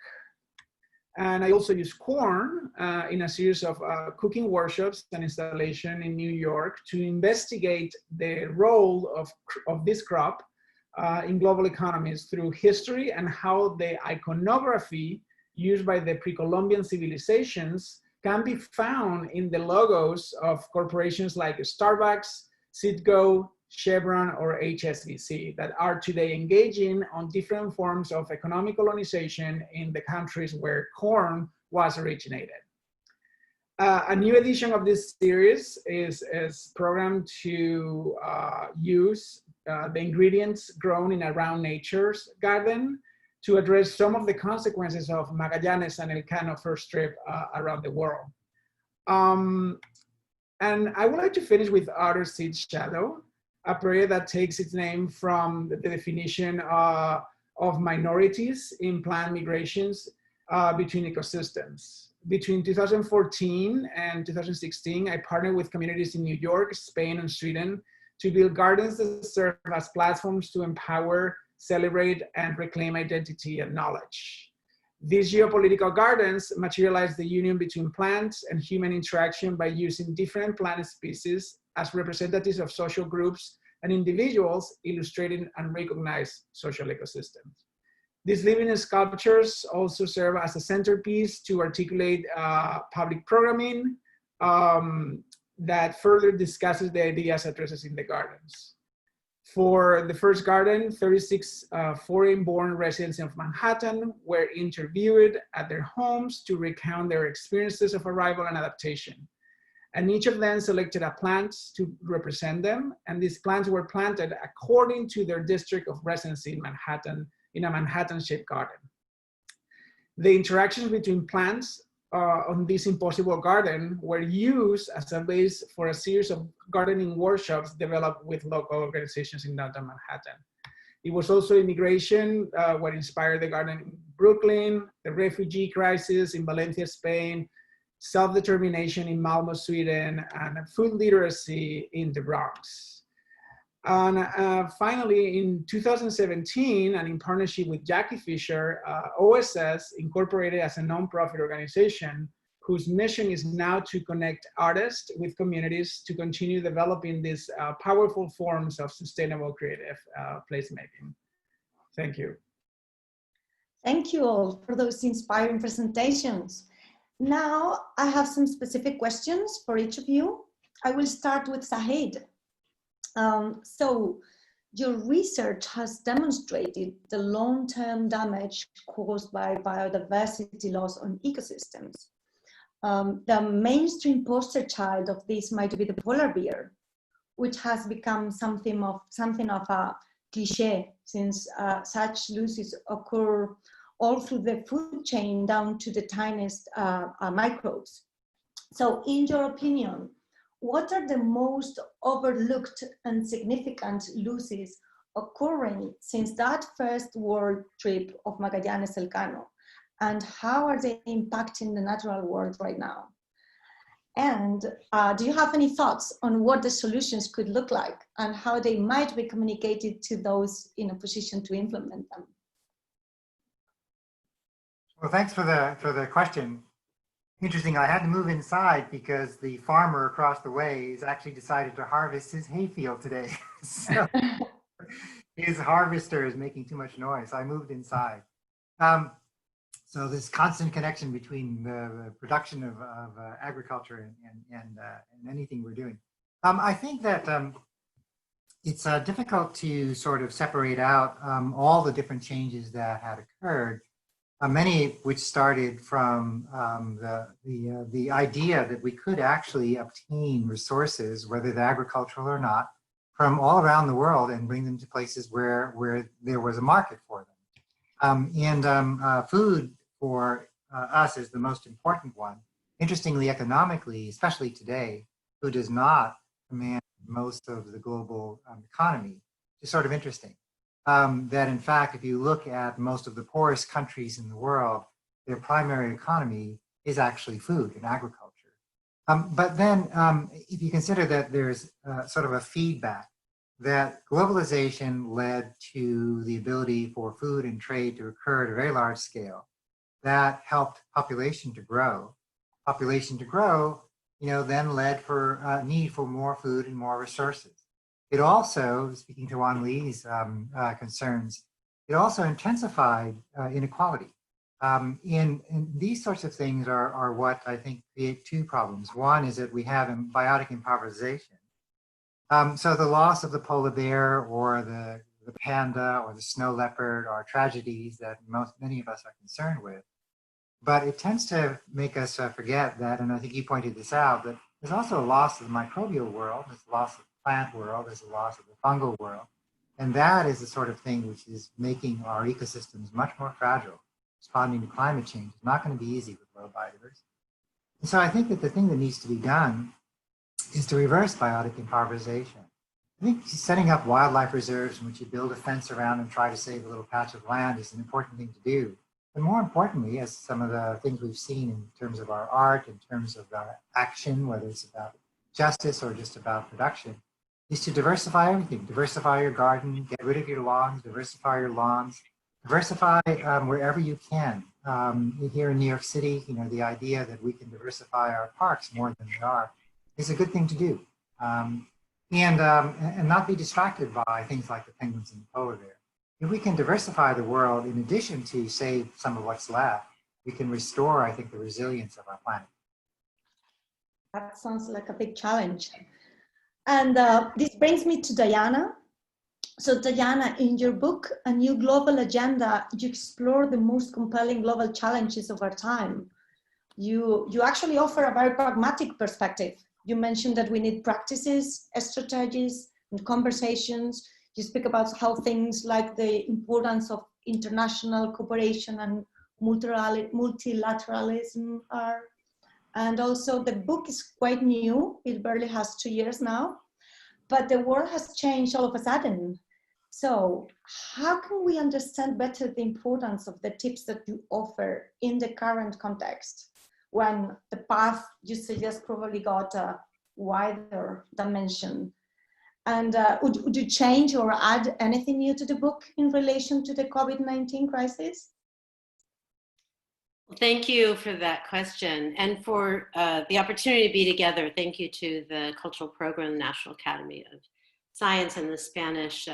And I also use corn in a series of cooking workshops and installation in New York to investigate the role of this crop in global economies through history and how the iconography used by the pre-Columbian civilizations can be found in the logos of corporations like Starbucks, Citgo, Chevron, or HSBC that are today engaging on different forms of economic colonization in the countries where corn was originated. A new edition of this series is programmed to use the ingredients grown in a round nature's garden to address some of the consequences of Magallanes and Elcano first trip around the world. And I would like to finish with Outer Seed Shadow, a project that takes its name from the definition of minorities in plant migrations between ecosystems. Between 2014 and 2016, I partnered with communities in New York, Spain, and Sweden to build gardens that serve as platforms to empower, celebrate, and reclaim identity and knowledge. These geopolitical gardens materialize the union between plants and human interaction by using different plant species as representatives of social groups and individuals illustrating unrecognized social ecosystems. These living sculptures also serve as a centerpiece to articulate public programming that further discusses the ideas addressed in the gardens. For the first garden, 36 foreign-born residents of Manhattan were interviewed at their homes to recount their experiences of arrival and adaptation. And each of them selected a plant to represent them, and these plants were planted according to their district of residency in Manhattan, in a Manhattan-shaped garden. The interactions between plants on this impossible garden were used as a base for a series of gardening workshops developed with local organizations in downtown Manhattan. It was also immigration what inspired the garden in Brooklyn, the refugee crisis in Valencia, Spain, self-determination in Malmö, Sweden, and food literacy in the Bronx. And finally, in 2017, and in partnership with Jackie Fisher, OSS incorporated as a nonprofit organization whose mission is now to connect artists with communities to continue developing these powerful forms of sustainable creative placemaking. Thank you. Thank you all for those inspiring presentations. Now I have some specific questions for each of you. I will start with Shahid. So your research has demonstrated the long-term damage caused by biodiversity loss on ecosystems. The mainstream poster child of this might be the polar bear, which has become something of a cliche, since such losses occur all through the food chain down to the tiniest microbes. So in your opinion, what are the most overlooked and significant losses occurring since that first world trip of Magallanes Elcano? And how are they impacting the natural world right now? And do you have any thoughts on what the solutions could look like and how they might be communicated to those in a position to implement them? Well, thanks for the question. Interesting, I had to move inside because the farmer across the way has actually decided to harvest his hayfield today. So his harvester is making too much noise. I moved inside. So this constant connection between the production of agriculture and anything we're doing. I think that it's difficult to sort of separate out all the different changes that had occurred. Many which started from the idea that we could actually obtain resources, whether they're agricultural or not, from all around the world and bring them to places where there was a market for them. Food for us is the most important one. Interestingly, economically, especially today, food does not command most of the global economy. It's sort of interesting. That in fact, if you look at most of the poorest countries in the world, their primary economy is actually food and agriculture. But then if you consider that there's sort of a feedback, that globalization led to the ability for food and trade to occur at a very large scale, that helped population to grow. Population to grow, then led for a need for more food and more resources. It also, speaking to Juanli's concerns, it also intensified inequality. And these sorts of things are what I think create two problems. One is that we have biotic impoverization. So the loss of the polar bear or the panda or the snow leopard are tragedies that many of us are concerned with. But it tends to make us forget that, and I think you pointed this out, that there's also a loss of the microbial world, there's a loss of the plant world, there's a loss of the fungal world. And that is the sort of thing which is making our ecosystems much more fragile. Responding to climate change is not going to be easy with low biodiversity. And so I think that the thing that needs to be done is to reverse biotic impoverization. I think setting up wildlife reserves in which you build a fence around and try to save a little patch of land is an important thing to do. And more importantly, as some of the things we've seen in terms of our art, in terms of our action, whether it's about justice or just about production, is to diversify everything. Diversify your garden, get rid of your lawns, diversify your lawns, diversify wherever you can. Here in New York City, the idea that we can diversify our parks more than they are is a good thing to do. And not be distracted by things like the penguins and the polar bear. if we can diversify the world in addition to save some of what's left, we can restore, I think, the resilience of our planet. That sounds like a big challenge. And this brings me to Diana. So Diana, in your book, A New Global Agenda, you explore the most compelling global challenges of our time. You actually offer a very pragmatic perspective. You mentioned that we need practices, strategies, and conversations. You speak about how things like the importance of international cooperation and multilateralism are. And also the book is quite new. It barely has 2 years now, but the world has changed all of a sudden. So how can we understand better the importance of the tips that you offer in the current context, when the path you suggest probably got a wider dimension? And would you change or add anything new to the book in relation to the COVID-19 crisis? Thank you for that question and for the opportunity to be together. Thank you to the Cultural Program, National Academy of Science, and the Spanish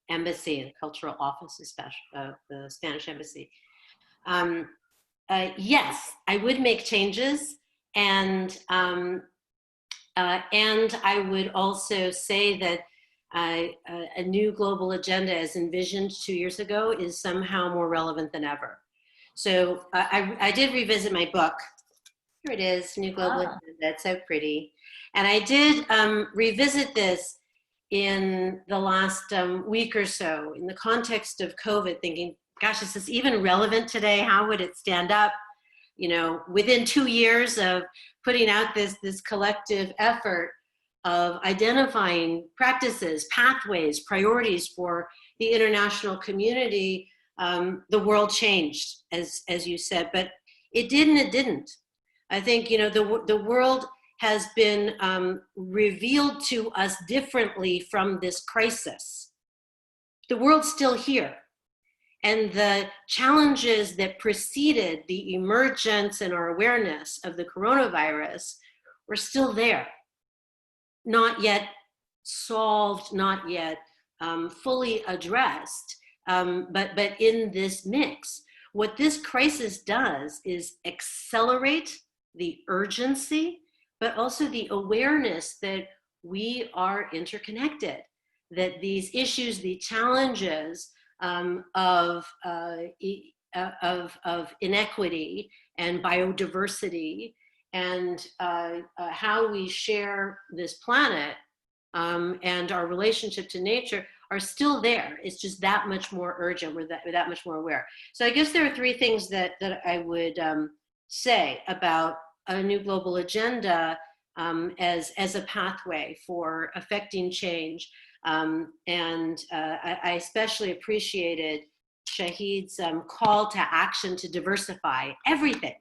Embassy and Cultural Office of the Spanish Embassy. Yes, I would make changes, and I would also say that a new global agenda as envisioned 2 years ago is somehow more relevant than ever. So I did revisit my book. Here it is, New Global Agenda. It's so pretty. And I did revisit this in the last week or so in the context of COVID, thinking, gosh, is this even relevant today? How would it stand up? You know, within 2 years of putting out this collective effort of identifying practices, pathways, priorities for the international community, the world changed, as you said, but it didn't. I think, you know, the world has been revealed to us differently from this crisis. The world's still here. And the challenges that preceded the emergence and our awareness of the coronavirus were still there. Not yet solved, not yet fully addressed, but in this mix. What this crisis does is accelerate the urgency, but also the awareness that we are interconnected, that these issues, the challenges of inequity and biodiversity and how we share this planet and our relationship to nature are still there. It's just that much more urgent. We're that much more aware. So I guess there are 3 things that I would say about a new global agenda as a pathway for affecting change. And I especially appreciated Shahid's call to action to diversify everything.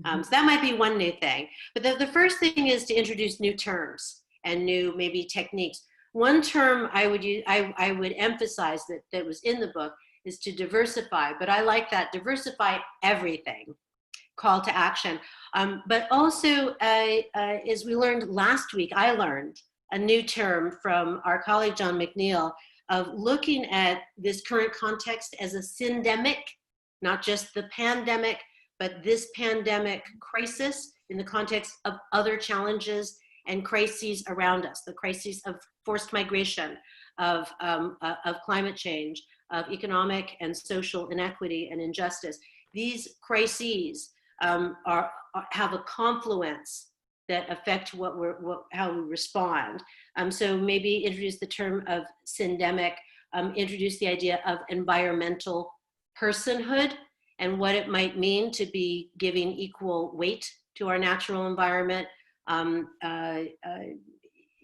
So that might be one new thing. But the first thing is to introduce new terms and new maybe techniques. One term I would use, I would emphasize that was in the book is to diversify, but I like that, diversify everything, call to action. But also, as we learned last week, I learned a new term from our colleague, John McNeil, of looking at this current context as a syndemic, not just the pandemic, but this pandemic crisis in the context of other challenges and crises around us, the crises of forced migration, of climate change, of economic and social inequity and injustice. These crises have a confluence that affect how we respond. So maybe introduce the term of syndemic, introduce the idea of environmental personhood and what it might mean to be giving equal weight to our natural environment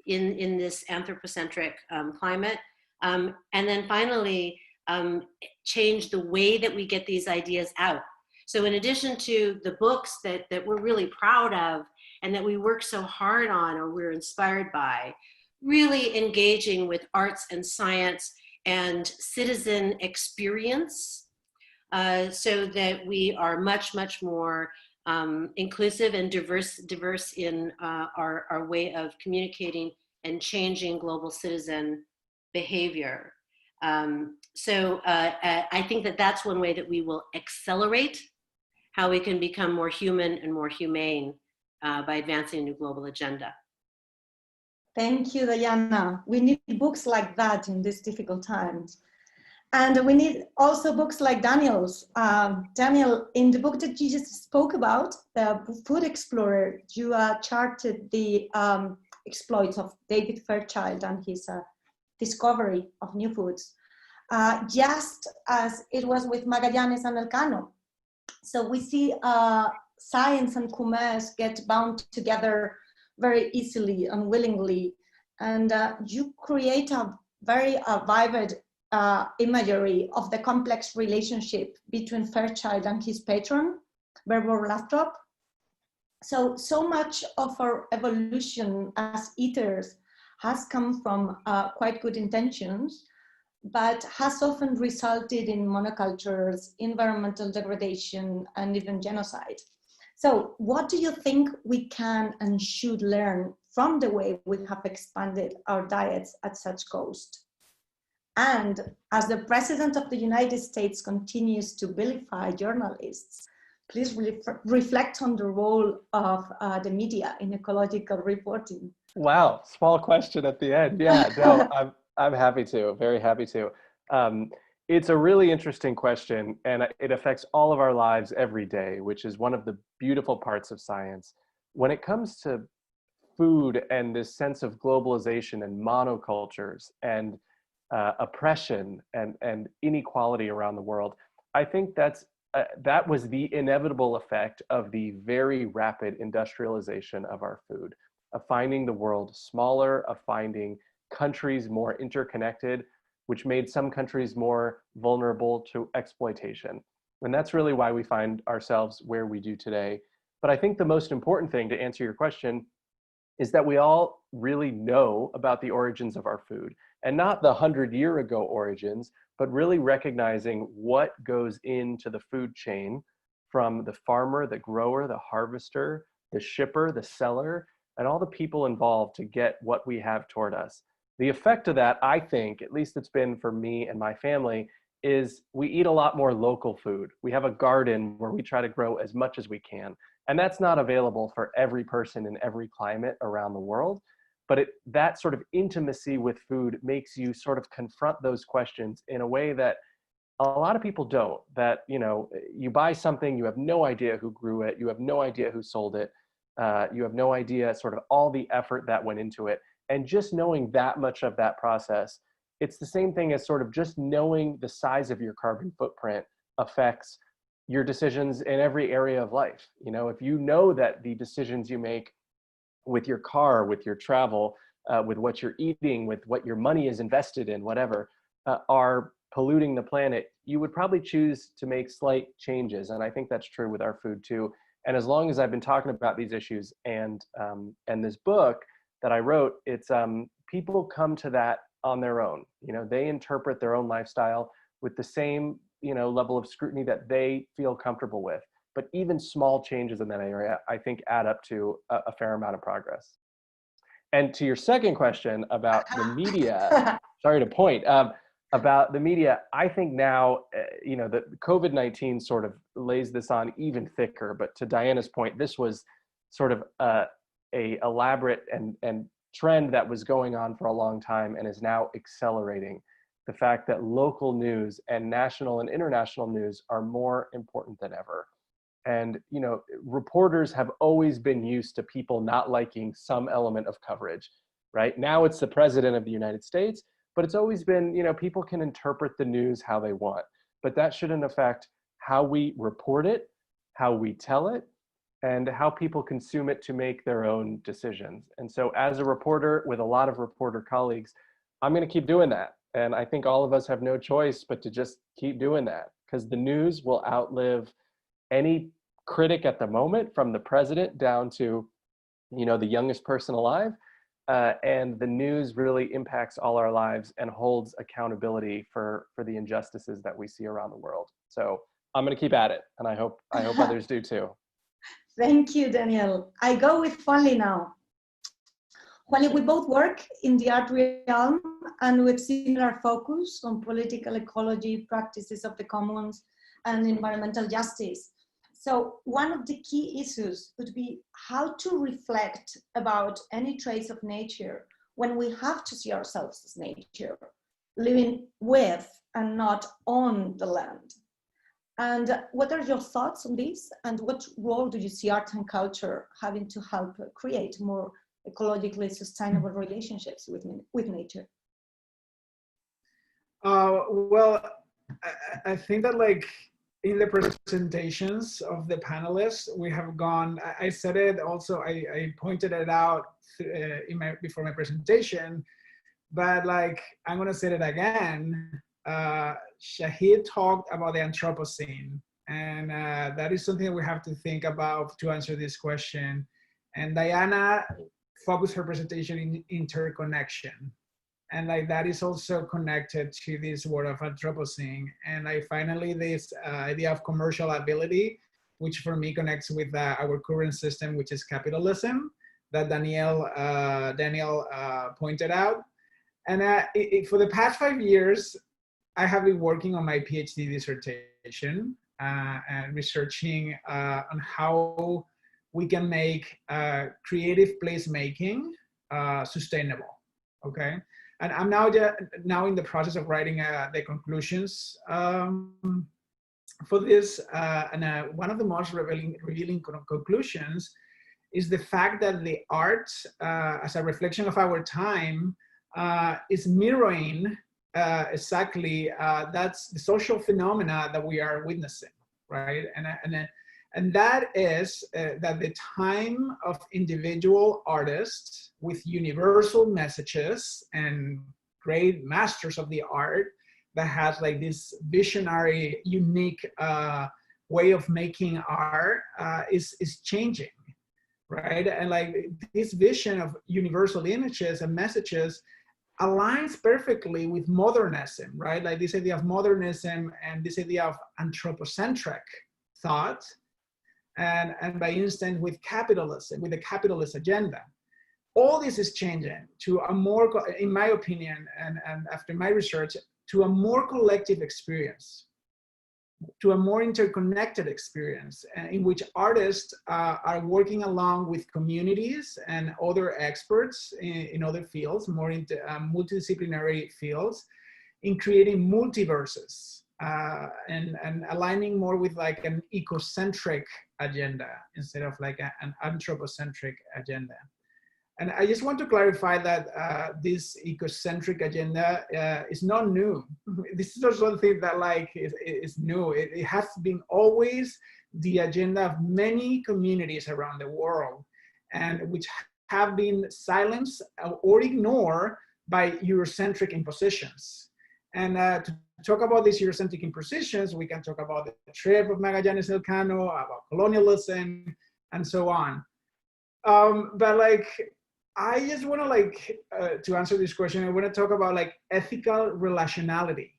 in this anthropocentric climate. And then finally, change the way that we get these ideas out. So in addition to the books that we're really proud of and that we work so hard on or we're inspired by, really engaging with arts and science and citizen experience so that we are much, much more inclusive and diverse in our way of communicating and changing global citizen behavior. I think that that's one way that we will accelerate how we can become more human and more humane by advancing a new global agenda. Thank you, Diana. We need books like that in these difficult times. And we need also books like Daniel's. Daniel, in the book that you just spoke about, The Food Explorer, you charted the exploits of David Fairchild and his discovery of new foods, just as it was with Magallanes and Elcano. So we see science and commerce get bound together very easily and willingly. And you create a very vivid imagery of the complex relationship between Fairchild and his patron, Berbor Lathrop. So much of our evolution as eaters has come from quite good intentions, but has often resulted in monocultures, environmental degradation, and even genocide. So what do you think we can and should learn from the way we have expanded our diets at such cost? And as the President of the United States continues to vilify journalists, please reflect on the role of the media in ecological reporting. Wow, small question at the end. Yeah, no, I'm happy to, very happy to. It's a really interesting question, and it affects all of our lives every day, which is one of the beautiful parts of science. When it comes to food and this sense of globalization and monocultures and oppression and inequality around the world, I think that was the inevitable effect of the very rapid industrialization of our food, of finding the world smaller, of finding countries more interconnected, which made some countries more vulnerable to exploitation. And that's really why we find ourselves where we do today. But I think the most important thing, to answer your question, is that we all really know about the origins of our food, and not the 100-year-ago origins, but really recognizing what goes into the food chain from the farmer, the grower, the harvester, the shipper, the seller, and all the people involved to get what we have toward us. The effect of that, I think, at least it's been for me and my family, is we eat a lot more local food. We have a garden where we try to grow as much as we can. And that's not available for every person in every climate around the world. But that sort of intimacy with food makes you sort of confront those questions in a way that a lot of people don't. That, you buy something, you have no idea who grew it, you have no idea who sold it, you have no idea sort of all the effort that went into it. And just knowing that much of that process, it's the same thing as sort of just knowing the size of your carbon footprint affects your decisions in every area of life. If you know that the decisions you make with your car, with your travel, with what you're eating, with what your money is invested in, whatever, are polluting the planet, you would probably choose to make slight changes. And I think that's true with our food too. And as long as I've been talking about these issues and this book that I wrote, it's people come to that on their own. They interpret their own lifestyle with the same level of scrutiny that they feel comfortable with. But even small changes in that area, I think, add up to a fair amount of progress. And to your second question about the media, sorry to point, about the media, I think now, that COVID-19 sort of lays this on even thicker. But to Diana's point, this was sort of a elaborate and trend that was going on for a long time and is now accelerating. The fact that local news and national and international news are more important than ever. And, reporters have always been used to people not liking some element of coverage, right? Now it's the president of the United States, but it's always been, people can interpret the news how they want, but that shouldn't affect how we report it, how we tell it, and how people consume it to make their own decisions. And so as a reporter with a lot of reporter colleagues, I'm going to keep doing that. And I think all of us have no choice but to just keep doing that, because the news will outlive any critic at the moment, from the president down to, the youngest person alive. And the news really impacts all our lives and holds accountability for the injustices that we see around the world. So I'm going to keep at it, and I hope others do too. Thank you, Daniel. I go with Juanli now. Juanli, we both work in the art realm and with similar focus on political ecology, practices of the commons, and environmental justice. So one of the key issues would be how to reflect about any trace of nature when we have to see ourselves as nature, living with and not on the land. And what are your thoughts on this? And what role do you see art and culture having to help create more ecologically sustainable relationships with nature? Well, I think that like in the presentations of the panelists, we have gone, I said it also, I pointed it out before my presentation, but like, I'm gonna say it again. Shahid talked about the Anthropocene, and that is something that we have to think about to answer this question. And Diana focused her presentation in interconnection. And like that is also connected to this word of Anthropocene. And like finally, this idea of commercial ability, which for me connects with our current system, which is capitalism, that Daniel pointed out. And for the past 5 years, I have been working on my PhD dissertation and researching on how we can make creative placemaking sustainable, okay? And I'm now in the process of writing the conclusions for this. And one of the most revealing conclusions is the fact that the art, as a reflection of our time, is mirroring exactly that's the social phenomena that we are witnessing, right? And that is that the time of individual artists with universal messages and great masters of the art that has like this visionary, unique way of making art is changing, right? And like this vision of universal images and messages aligns perfectly with modernism, right? Like this idea of modernism and this idea of anthropocentric thought, and by instance with capitalism, with the capitalist agenda. All this is changing to a more, in my opinion, and after my research, to a more collective experience, to a more interconnected experience in which artists are working along with communities and other experts in other fields, more into multidisciplinary fields, in creating multiverses and aligning more with like an ecocentric agenda instead of like an anthropocentric agenda. And I just want to clarify that this ecocentric agenda is not new. This is not something that like is new. It has been always the agenda of many communities around the world, and which have been silenced or ignored by Eurocentric impositions. And to talk about these Eurocentric impositions, we can talk about the trip of Magallanes Elcano, about colonialism, and so on. But like, I just want to like, to answer this question, I want to talk about like ethical relationality,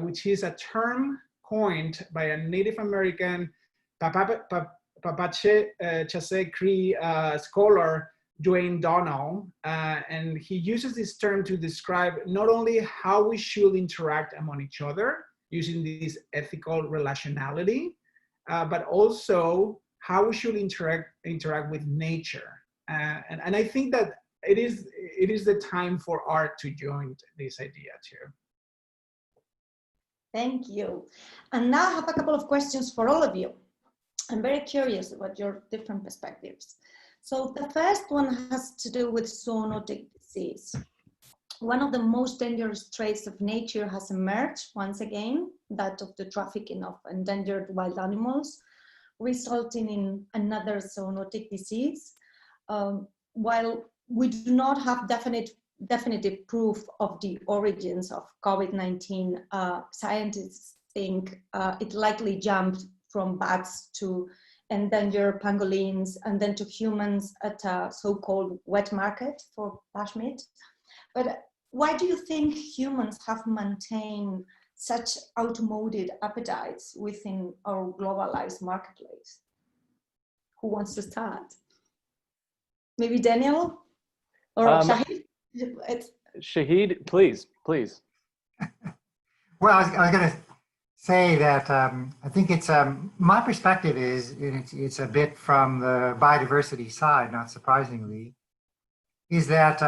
which is a term coined by a Native American Papache Chase Cree scholar, Dwayne Donnell, and he uses this term to describe not only how we should interact among each other using this ethical relationality, but also how we should interact with nature. And I think that it is the time for art to join this idea too. Thank you. And now I have a couple of questions for all of you. I'm very curious about your different perspectives. So the first one has to do with zoonotic disease. One of the most dangerous traits of nature has emerged once again, that of the trafficking of endangered wild animals, resulting in another zoonotic disease. While we do not have definitive proof of the origins of COVID-19, scientists think it likely jumped from bats to endangered pangolins and then to humans at a so-called wet market for bushmeat. But why do you think humans have maintained such outmoded appetites within our globalized marketplace? Who wants to start? Maybe Daniel Or Shahid? Shahid, please. Well, I was going to say that I think it's my perspective is it's a bit from the biodiversity side, not surprisingly, is that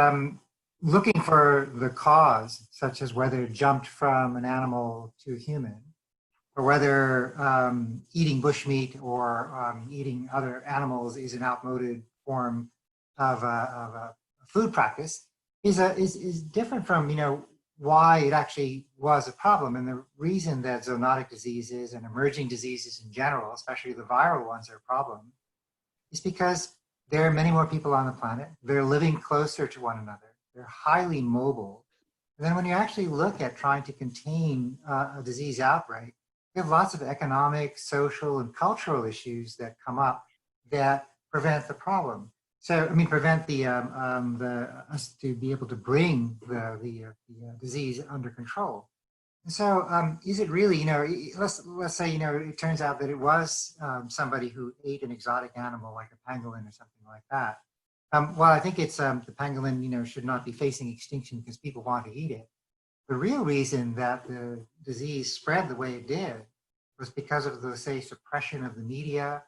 looking for the cause, such as whether it jumped from an animal to a human, or whether eating bushmeat or eating other animals is an outmoded form of a food practice, is different from, you know, why it actually was a problem. And the reason that zoonotic diseases and emerging diseases in general, especially the viral ones, are a problem, is because there are many more people on the planet. They're living closer to one another. They're highly mobile. And then when you actually look at trying to contain a disease outbreak, you have lots of economic, social, and cultural issues that come up that prevent the problem. So, I mean, prevent us to be able to bring the disease under control. And so, is it really, you know, let's say, you know, it turns out that it was somebody who ate an exotic animal like a pangolin or something like that. Well, I think it's the pangolin, you know, should not be facing extinction because people want to eat it. The real reason that the disease spread the way it did was because of the, say, suppression of the media,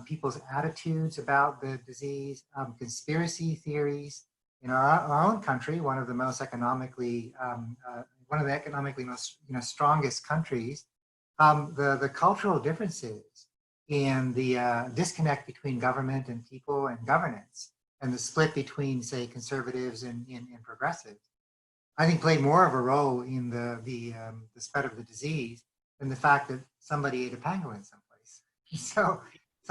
people's attitudes about the disease, conspiracy theories. In our own country, one of the most economically, most, you know, strongest countries, the cultural differences in the disconnect between government and people and governance, and the split between, say, conservatives and progressives, I think played more of a role in the spread of the disease than the fact that somebody ate a pangolin someplace. So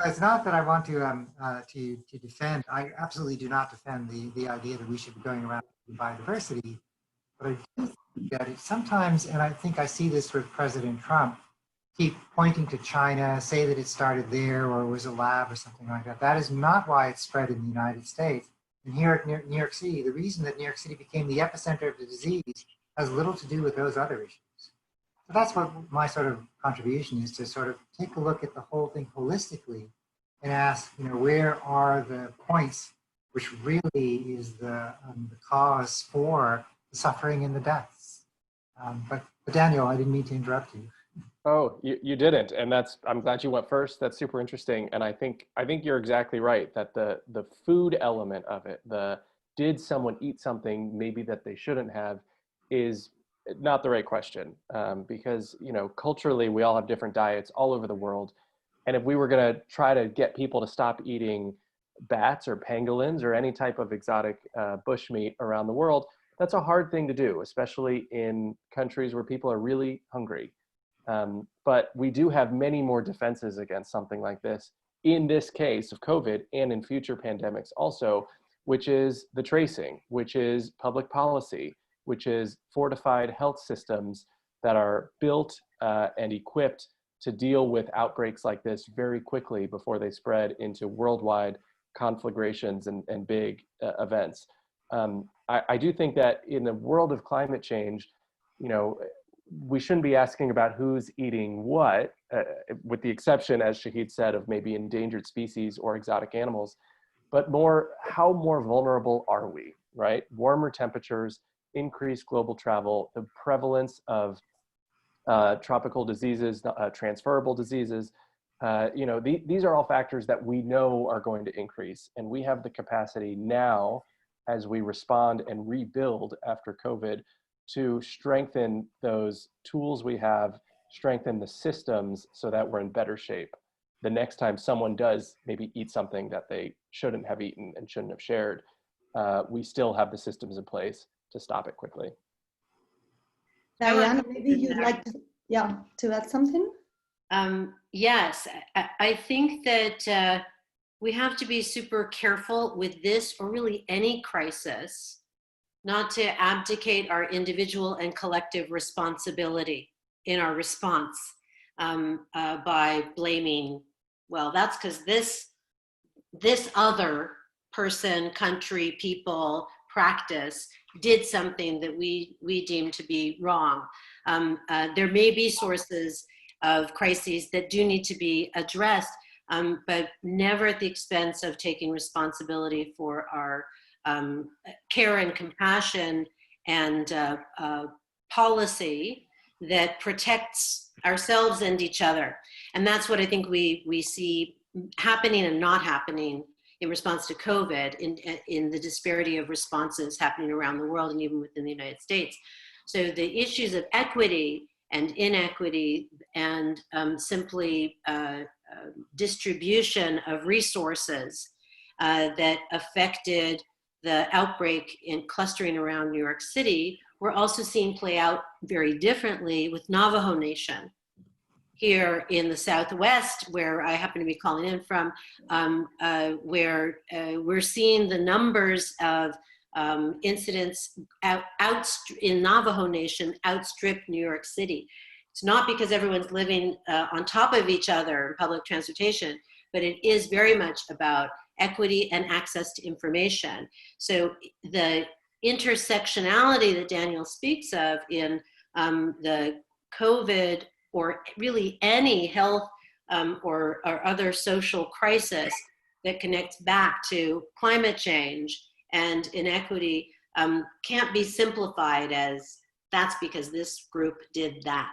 it's not that I want to defend. I absolutely do not defend the idea that we should be going around with biodiversity, but I do think that it sometimes, and I think I see this with President Trump, keep pointing to China, say that it started there or it was a lab or something like that. That is not why it spread in the United States. And here at New York City, the reason that New York City became the epicenter of the disease has little to do with those other issues. So that's what my sort of contribution is, to sort of take a look at the whole thing holistically and ask, you know, where are the points which really is the cause for the suffering and the deaths. But Daniel, I didn't mean to interrupt you. Oh, you didn't, and I'm glad you went first. That's super interesting, and I think you're exactly right that the food element of it, did someone eat something maybe that they shouldn't have, is not the right question, because, you know, culturally we all have different diets all over the world, and if we were going to try to get people to stop eating bats or pangolins or any type of exotic bushmeat around the world, that's a hard thing to do, especially in countries where people are really hungry. But we do have many more defenses against something like this in this case of COVID and in future pandemics also, which is the tracing, which is public policy, which is fortified health systems that are built and equipped to deal with outbreaks like this very quickly before they spread into worldwide conflagrations and big events. I do think that in the world of climate change, you know, we shouldn't be asking about who's eating what, with the exception, as Shahid said, of maybe endangered species or exotic animals, but more, how more vulnerable are we, right? Warmer temperatures, increased global travel, the prevalence of tropical diseases, transferable diseases, you know, these are all factors that we know are going to increase, and we have the capacity now, as we respond and rebuild after COVID, to strengthen those tools we have, strengthen the systems so that we're in better shape the next time someone does maybe eat something that they shouldn't have eaten and shouldn't have shared. We still have the systems in place to stop it quickly. Diana, maybe you'd like to add something? Yes, I think that we have to be super careful with this, or really any crisis, not to abdicate our individual and collective responsibility in our response by blaming, well, that's because this other person, country, people, practice did something that we deem to be wrong. There may be sources of crises that do need to be addressed, but never at the expense of taking responsibility for our care and compassion and policy that protects ourselves and each other. And that's what I think we see happening and not happening in response to COVID, in the disparity of responses happening around the world and even within the United States. So the issues of equity and inequity and simply distribution of resources that affected the outbreak in clustering around New York City, we're also seeing play out very differently with Navajo Nation. Here in the Southwest, where I happen to be calling in from, where we're seeing the numbers of incidents in Navajo Nation outstrip New York City. It's not because everyone's living on top of each other in public transportation, but it is very much about equity and access to information. So the intersectionality that Daniel speaks of in the COVID or really any health or other social crisis that connects back to climate change and inequity can't be simplified as that's because this group did that.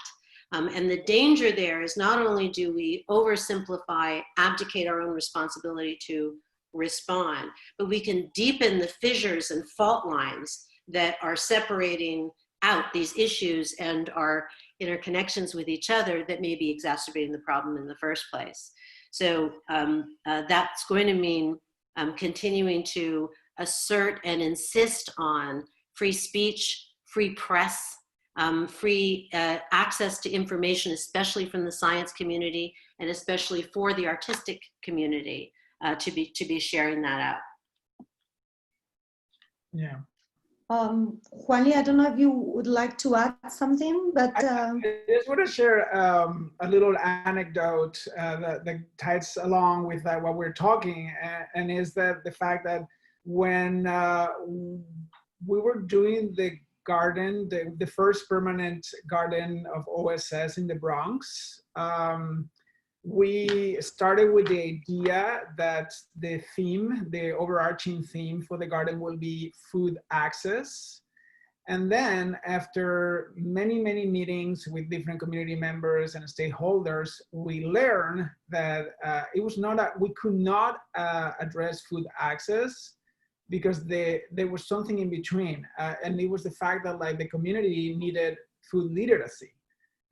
And the danger there is not only do we oversimplify, abdicate our own responsibility to respond, but we can deepen the fissures and fault lines that are separating out these issues and our interconnections with each other that may be exacerbating the problem in the first place. So that's going to mean continuing to assert and insist on free speech, free press, free access to information, especially from the science community and especially for the artistic community to be sharing that out. Yeah. Juanli, I don't know if you would like to add something, but I just want to share a little anecdote that ties along with what we're talking, and is that the fact that when we were doing the garden, the first permanent garden of OSS in the Bronx, we started with the idea that the theme, the overarching theme for the garden will be food access. And then after many, many meetings with different community members and stakeholders, we learned that it was not we could not address food access because there was something in between. And it was the fact that like the community needed food literacy.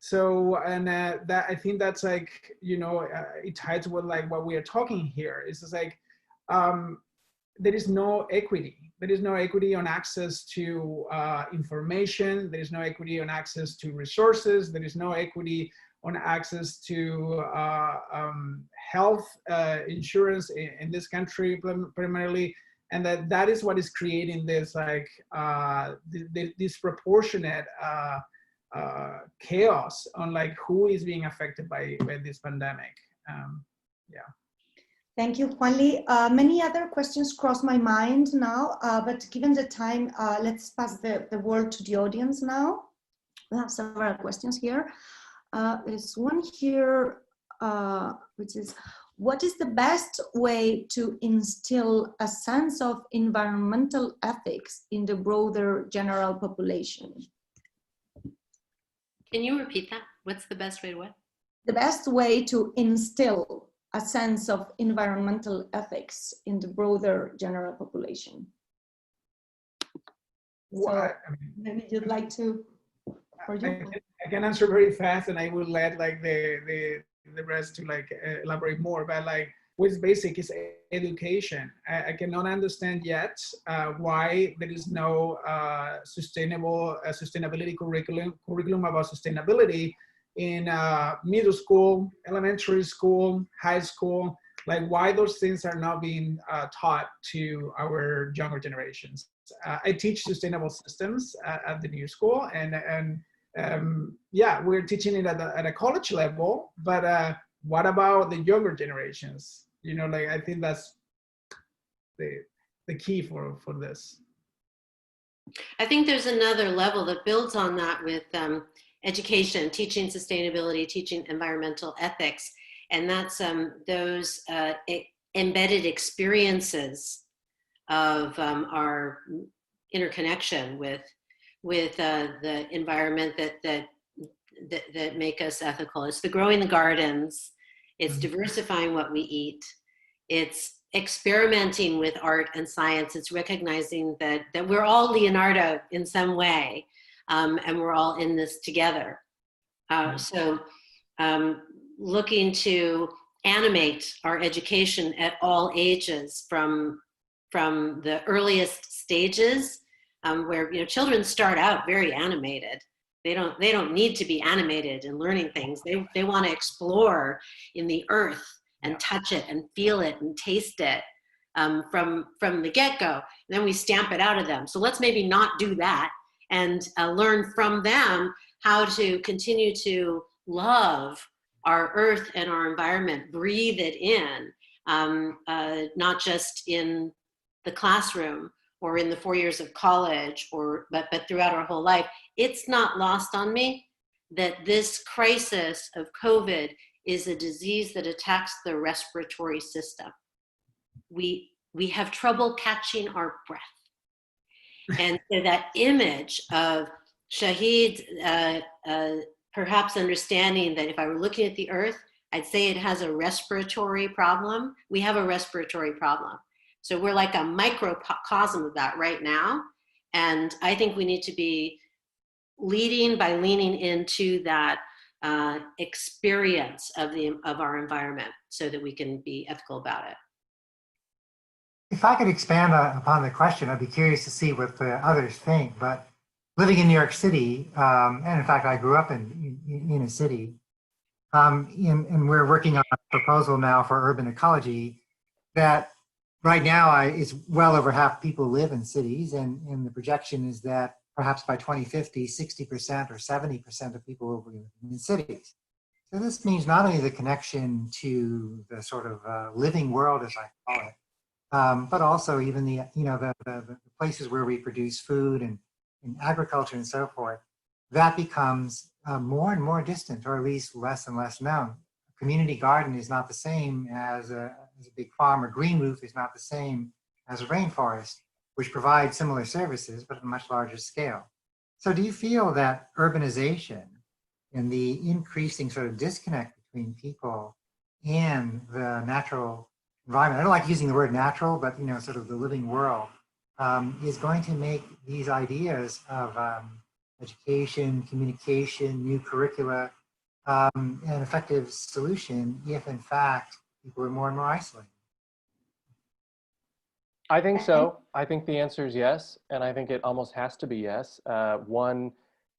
So, and that I think that's like, you know, it ties with like what we are talking here. It's just like, there is no equity. There is no equity on access to information. There is no equity on access to resources. There is no equity on access to health insurance in this country primarily. And that is what is creating this like disproportionate chaos on like who is being affected by this pandemic. Yeah. Thank you, Juanli. Many other questions cross my mind now, but given the time, let's pass the word to the audience now. We have several questions here. There's one here, which is, what is the best way to instill a sense of environmental ethics in the broader general population? Can you repeat that? What's the best way to what? The best way to instill a sense of environmental ethics in the broader general population. Well, So maybe you'd like to, or you? I can answer very fast, and I will let like the rest to like elaborate more. But like what's basic is education. I cannot understand yet why there is no sustainability curriculum about sustainability in middle school, elementary school, high school. Like why those things are not being taught to our younger generations. I teach sustainable systems at the new school, and yeah, we're teaching it at a college level, but what about the younger generations? You know, like I think that's the key for this. I think there's another level that builds on that with education, teaching sustainability, teaching environmental ethics, and that's those embedded experiences of our interconnection with the environment that make us ethical. It's the growing the gardens, it's diversifying what we eat, it's experimenting with art and science, it's recognizing that we're all Leonardo in some way, and we're all in this together. So looking to animate our education at all ages, from the earliest stages, where children start out very animated. They don't need to be animated and learning things. They want to explore in the earth and touch it and feel it and taste it from the get-go. And then we stamp it out of them. So let's maybe not do that and learn from them how to continue to love our earth and our environment, breathe it in, not just in the classroom or in the 4 years of college, but throughout our whole life. It's not lost on me that this crisis of COVID is a disease that attacks the respiratory system. We have trouble catching our breath. And so that image of Shahid perhaps understanding that if I were looking at the earth, I'd say it has a respiratory problem. We have a respiratory problem. So we're like a microcosm of that right now. And I think we need to be leading by leaning into that experience of our environment so that we can be ethical about it. If I could expand upon the question, I'd be curious to see what the others think. But living in New York City, and in fact, I grew up in a city, and we're working on a proposal now for urban ecology that right now it's well over half people live in cities, and the projection is that perhaps by 2050, 60% or 70% of people will be living in cities. So this means not only the connection to the sort of living world, as I call it, but also even the places where we produce food and agriculture and so forth, that becomes more and more distant, or at least less and less known. A community garden is not the same as a big farm, or green roof is not the same as a rainforest, which provide similar services, but at a much larger scale. So do you feel that urbanization and the increasing sort of disconnect between people and the natural environment, I don't like using the word natural, but sort of the living world, is going to make these ideas of education, communication, new curricula, an effective solution if in fact people are more and more isolated? I think so. I think the answer is yes, and I think it almost has to be yes. One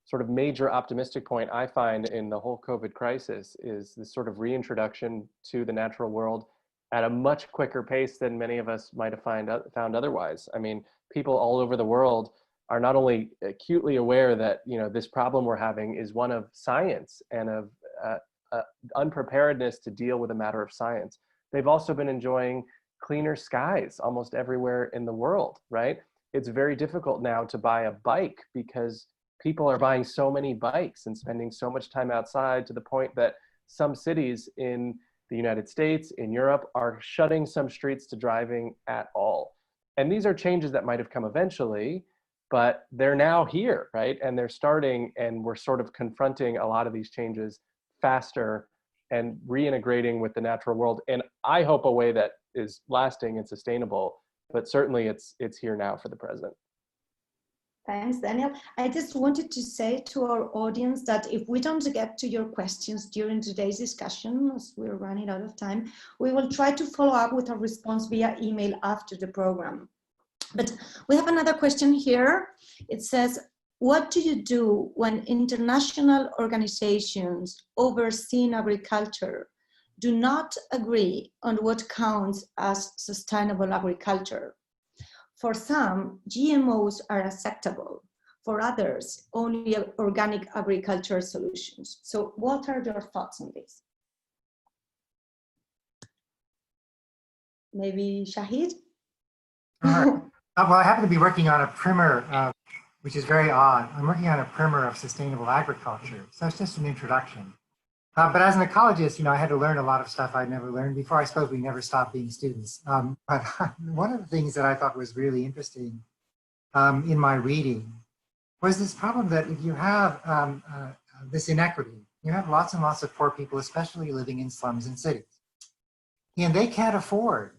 sort of major optimistic point I find in the whole COVID crisis is this sort of reintroduction to the natural world at a much quicker pace than many of us might have found otherwise. I mean, people all over the world are not only acutely aware that this problem we're having is one of science and of unpreparedness to deal with a matter of science. They've also been enjoying cleaner skies almost everywhere in the world, right? It's very difficult now to buy a bike because people are buying so many bikes and spending so much time outside, to the point that some cities in the United States, in Europe, are shutting some streets to driving at all. And these are changes that might have come eventually, but they're now here, right? And they're starting, and we're sort of confronting a lot of these changes faster and reintegrating with the natural world. And I hope a way that is lasting and sustainable, but certainly it's here now for the present. Thanks, Daniel. I just wanted to say to our audience that if we don't get to your questions during today's discussion, as we're running out of time, we will try to follow up with a response via email after the program. But we have another question here. It says, what do you do when international organizations overseeing agriculture do not agree on what counts as sustainable agriculture? For some, GMOs are acceptable. For others, only organic agriculture solutions. So what are your thoughts on this? Maybe Shahid? Well, I happen to be working on a primer, which is very odd. I'm working on a primer of sustainable agriculture. So it's just an introduction. But as an ecologist, I had to learn a lot of stuff I'd never learned before. I suppose we never stopped being students. But one of the things that I thought was really interesting in my reading was this problem that if you have this inequity, you have lots and lots of poor people, especially living in slums and cities. And they can't afford,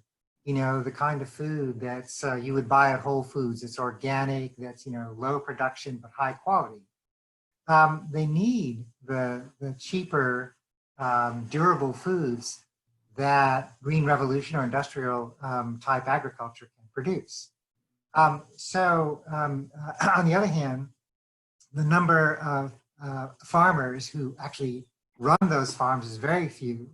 the kind of food that's you would buy at Whole Foods. It's organic, that's, low production, but high quality. They need the cheaper, durable foods that green revolution or industrial type agriculture can produce. On the other hand, the number of farmers who actually run those farms is very few.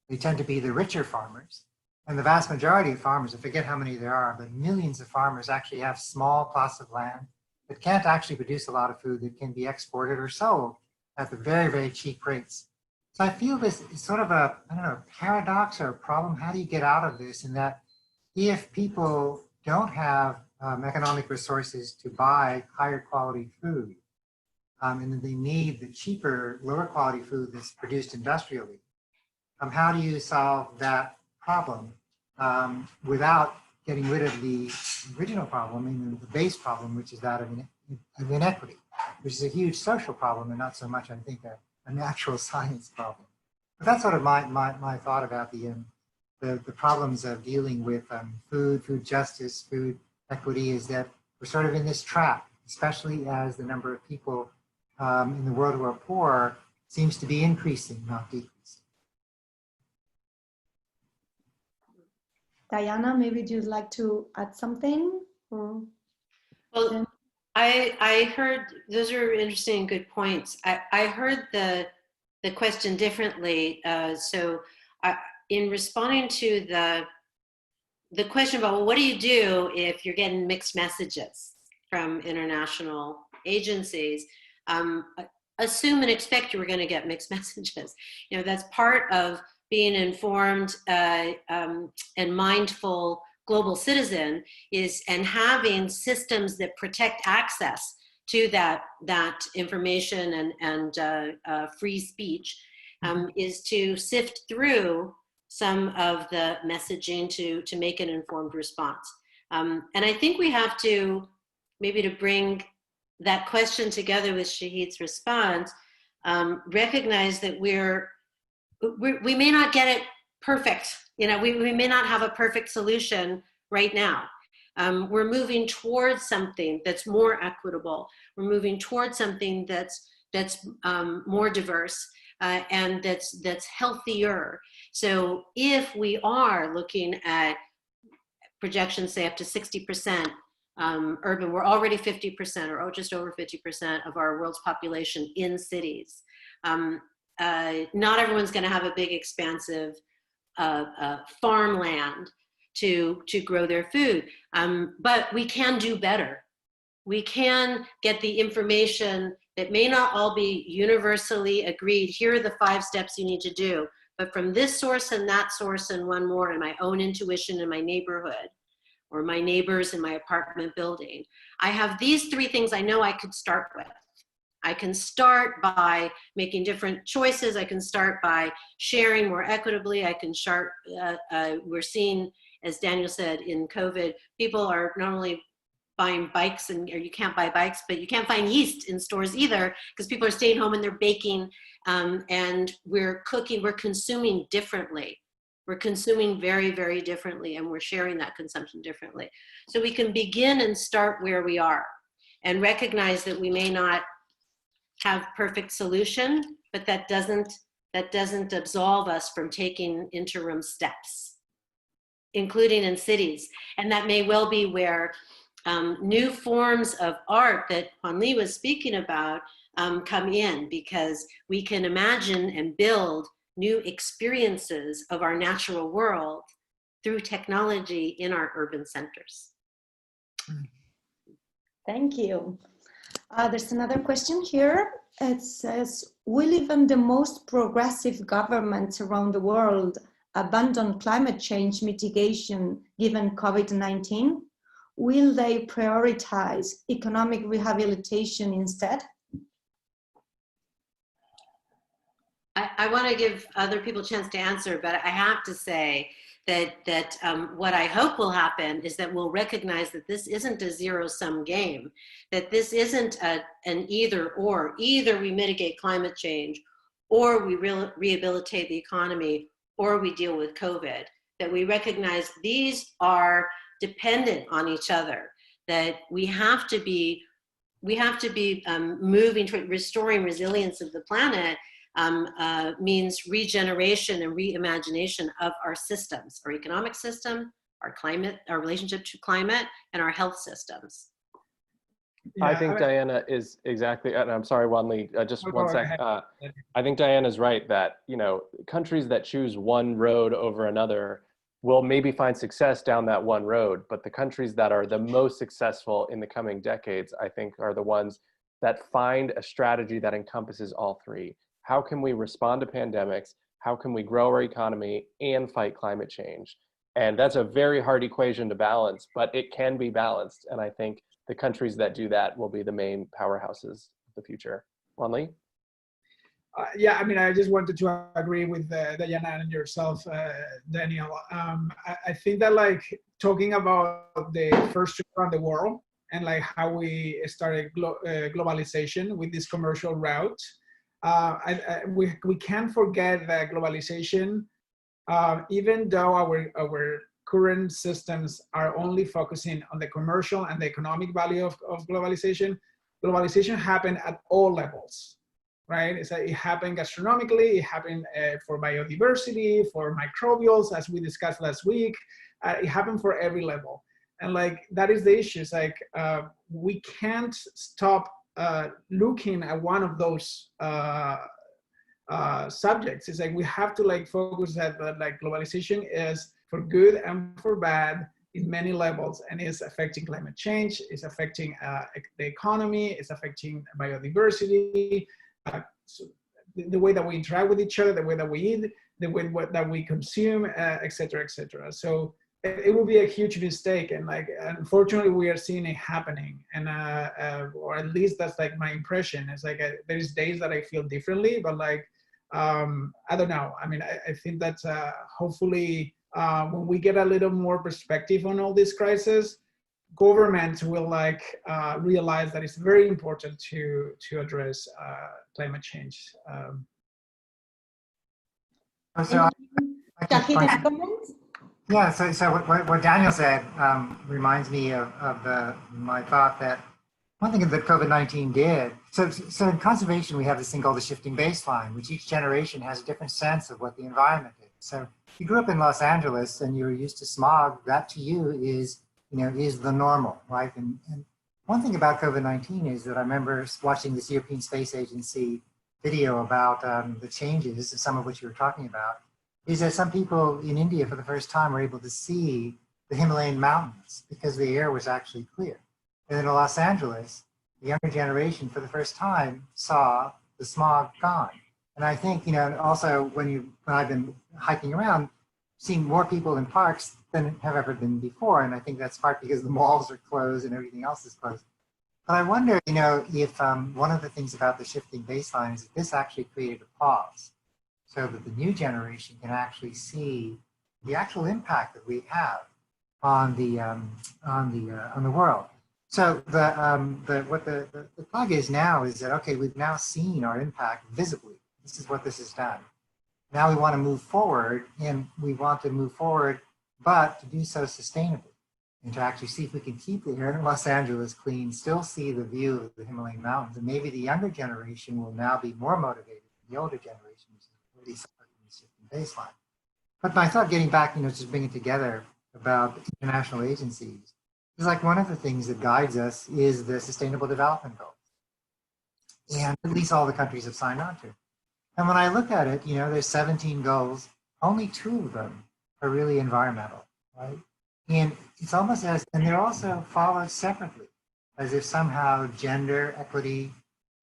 They tend to be the richer farmers. And the vast majority of farmers, I forget how many there are, but millions of farmers actually have small plots of land that can't actually produce a lot of food that can be exported or sold at the very, very cheap rates. So I feel this is sort of a, paradox or a problem. How do you get out of this? In that if people don't have economic resources to buy higher quality food, and then they need the cheaper, lower quality food that's produced industrially, how do you solve that problem without getting rid of the original problem, the base problem, which is that of inequity, which is a huge social problem and not so much, I think, a natural science problem. But that's sort of my thought about the problems of dealing with food justice, food equity, is that we're sort of in this trap, especially as the number of people in the world who are poor seems to be increasing, not decreasing. Diana, maybe you'd like to add something? Or... Well, I heard, those are interesting and good points. I heard the question differently. In responding to the question about, well, what do you do if you're getting mixed messages from international agencies? Assume and expect you were going to get mixed messages. That's part of being informed and mindful global citizen and having systems that protect access to that information and free speech is to sift through some of the messaging to make an informed response. And I think we have to, maybe to bring that question together with Shahid's response, recognize that we may not get it perfect. We may not have a perfect solution right now. We're moving towards something that's more equitable. We're moving towards something that's more diverse and that's healthier. So if we are looking at projections, say up to 60% urban, we're already 50% or just over 50% of our world's population in cities. Not everyone's going to have a big expansive farmland to grow their food, but we can do better. We can get the information that may not all be universally agreed. Here are the 5 steps you need to do, but from this source and that source and one more, and my own intuition in my neighborhood or my neighbors in my apartment building, I have these 3 things I know I could start with. I can start by making different choices. I can start by sharing more equitably. I can start, we're seeing, as Daniel said, in COVID, people are not only buying bikes, or you can't buy bikes, but you can't find yeast in stores either, because people are staying home and they're baking, and we're cooking, we're consuming differently. We're consuming very, very differently, and we're sharing that consumption differently. So we can begin and start where we are and recognize that we may not have perfect solution, but that doesn't absolve us from taking interim steps, including in cities. And that may well be where new forms of art that Juanli was speaking about come in, because we can imagine and build new experiences of our natural world through technology in our urban centers. Thank you. There's another question here. It says, will even the most progressive governments around the world abandon climate change mitigation given COVID-19? Will they prioritize economic rehabilitation instead? I want to give other people a chance to answer, but I have to say that what I hope will happen is that we'll recognize that this isn't a zero-sum game, that this isn't an either-or. Either we mitigate climate change, or we rehabilitate the economy, or we deal with COVID. That we recognize these are dependent on each other, that we have to be moving toward restoring resilience of the planet. Means regeneration and reimagination of our systems, our economic system, our climate, our relationship to climate, and our health systems. Yeah, I think Diana is exactly, and I'm sorry, Juanli, just one sec. Ahead. I think Diana's right that, you know, countries that choose one road over another will maybe find success down that one road, but the countries that are the most successful in the coming decades, I think, are the ones that find a strategy that encompasses all three. How can we respond to pandemics? How can we grow our economy and fight climate change? And that's a very hard equation to balance, but it can be balanced. And I think the countries that do that will be the main powerhouses of the future. Juanli? Yeah, I mean, I just wanted to agree with Diana and yourself, Daniel. I think that, like, talking about the first trip around the world and like how we started globalization with this commercial route, we can't forget that globalization, even though our current systems are only focusing on the commercial and the economic value of globalization, globalization happened at all levels, right? It's like it happened gastronomically, it happened for biodiversity, for microbials, as we discussed last week. It happened for every level. And like, that is the issue. It's like, we can't stop looking at one of those subjects. It's like we have to like focus that like globalization is for good and for bad in many levels, and is affecting climate change, it's affecting the economy, it's affecting biodiversity, so the way that we interact with each other, the way that we eat, the way that we consume, et cetera, et cetera. So it will be a huge mistake, and like, unfortunately, we are seeing it happening, and or at least that's like my impression. It's like there's days that I feel differently, but like I don't know. I mean, I think that hopefully when we get a little more perspective on all this crisis, governments will like realize that it's very important to address climate change. So Shahid, any comments? yeah, so what Daniel said reminds me of my thought that one thing that COVID-19 did, so in conservation, we have this thing called the shifting baseline, which each generation has a different sense of what the environment is. So if you grew up in Los Angeles and you're used to smog, that to you is, is the normal, right? And one thing about COVID-19 is that I remember watching this European Space Agency video about the changes, some of which you were talking about, is that some people in India for the first time were able to see the Himalayan mountains because the air was actually clear. And in Los Angeles, the younger generation for the first time saw the smog gone. And I think, also when I've been hiking around, seeing more people in parks than have ever been before. And I think that's part because the malls are closed and everything else is closed. But I wonder, if one of the things about the shifting baseline is that this actually created a pause, so that the new generation can actually see the actual impact that we have on the world. So what the plug is now is that, okay, we've now seen our impact visibly. This is what this has done. Now we want to move forward, and we want to move forward, but to do so sustainably, and to actually see if we can keep the air in Los Angeles clean, still see the view of the Himalayan mountains, and maybe the younger generation will now be more motivated than the older generation, which is already starting the shifting baseline. But my thought, getting back, just bringing it together about international agencies, is like one of the things that guides us is the Sustainable Development Goals, and at least all the countries have signed on to. And when I look at it, there's 17 goals, only 2 of them are really environmental, right? And it's almost and they're also followed separately, as if somehow gender equity,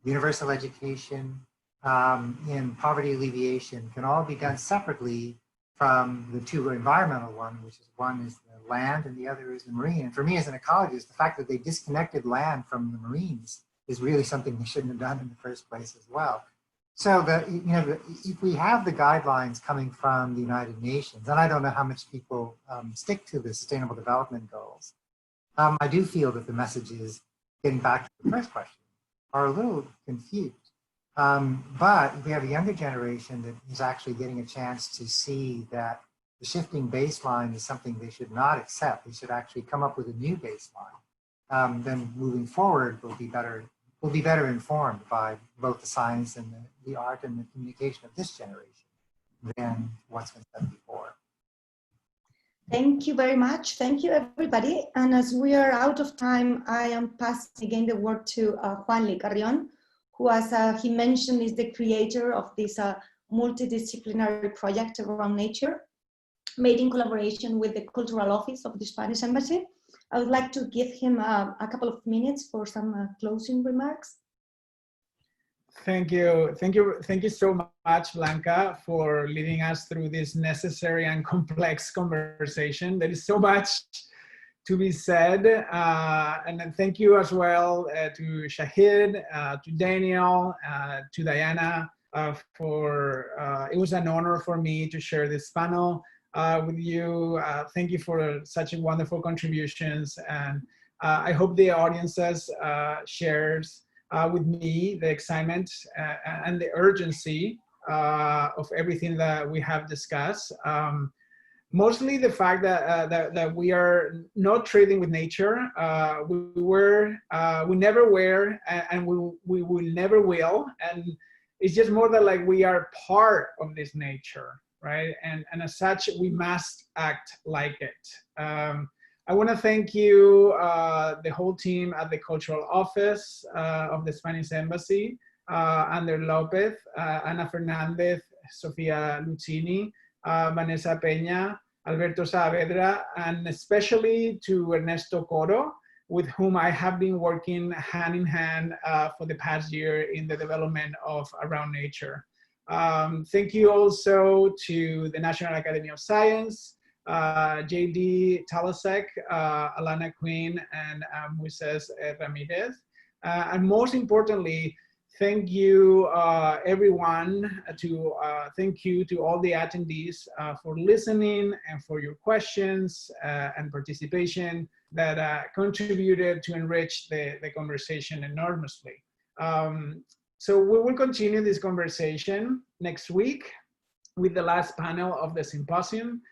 universal education, and poverty alleviation can all be done separately from the 2 environmental ones, which is one is the land and the other is the marine. And for me as an ecologist, the fact that they disconnected land from the marines is really something they shouldn't have done in the first place as well. So if we have the guidelines coming from the United Nations, and I don't know how much people stick to the Sustainable Development Goals, I do feel that the messages, getting back to the first question, are a little confused. But we have a younger generation that is actually getting a chance to see that the shifting baseline is something they should not accept. They should actually come up with a new baseline. Then moving forward, we'll be better informed by both the science and the art and the communication of this generation than what's been said before. Thank you very much. Thank you, everybody. And as we are out of time, I am passing again the word to Juanli Carrión, who, as he mentioned, is the creator of this multidisciplinary project around nature, made in collaboration with the Cultural Office of the Spanish Embassy. I would like to give him a couple of minutes for some closing remarks. Thank you so much, Blanca, for leading us through this necessary and complex conversation. There is so much to be said, and then thank you as well to Shahid, to Daniel, to Diana, it was an honor for me to share this panel with you. Thank you for such wonderful contributions, and I hope the audiences shares with me the excitement and the urgency of everything that we have discussed. Mostly the fact that we are not trading with nature. We never were, and we will never will. And it's just more that like we are part of this nature, right? And as such, we must act like it. I want to thank you, the whole team at the Cultural Office of the Spanish Embassy, Ander Lopez, Ana Fernandez, Sofia Lucini, Vanessa Peña, Alberto Saavedra, and especially to Ernesto Coro, with whom I have been working hand in hand for the past year in the development of Around Nature. Thank you also to the National Academy of Science, JD Talasek, Alana Quinn, and Moises Ramirez. And most importantly, thank you everyone, thank you to all the attendees for listening and for your questions and participation that contributed to enrich the conversation enormously. So we will continue this conversation next week with the last panel of the symposium,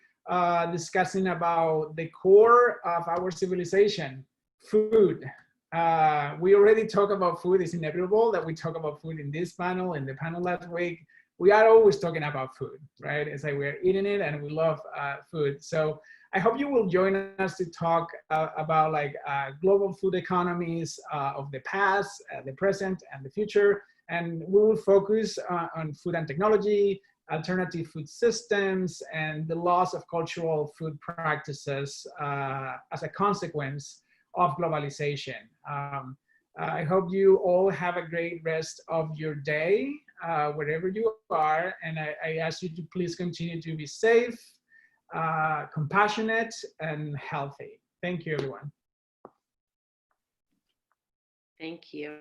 discussing about the core of our civilization, food. We already talked about food. It's inevitable that we talk about food in this panel, in the panel last week. We are always talking about food, right? It's like we're eating it and we love food. So I hope you will join us to talk about like global food economies of the past, the present, and the future. And we will focus on food and technology, alternative food systems, and the loss of cultural food practices as a consequence of globalization. I hope you all have a great rest of your day, wherever you are, and I ask you to please continue to be safe, compassionate, and healthy. Thank you, everyone. Thank you.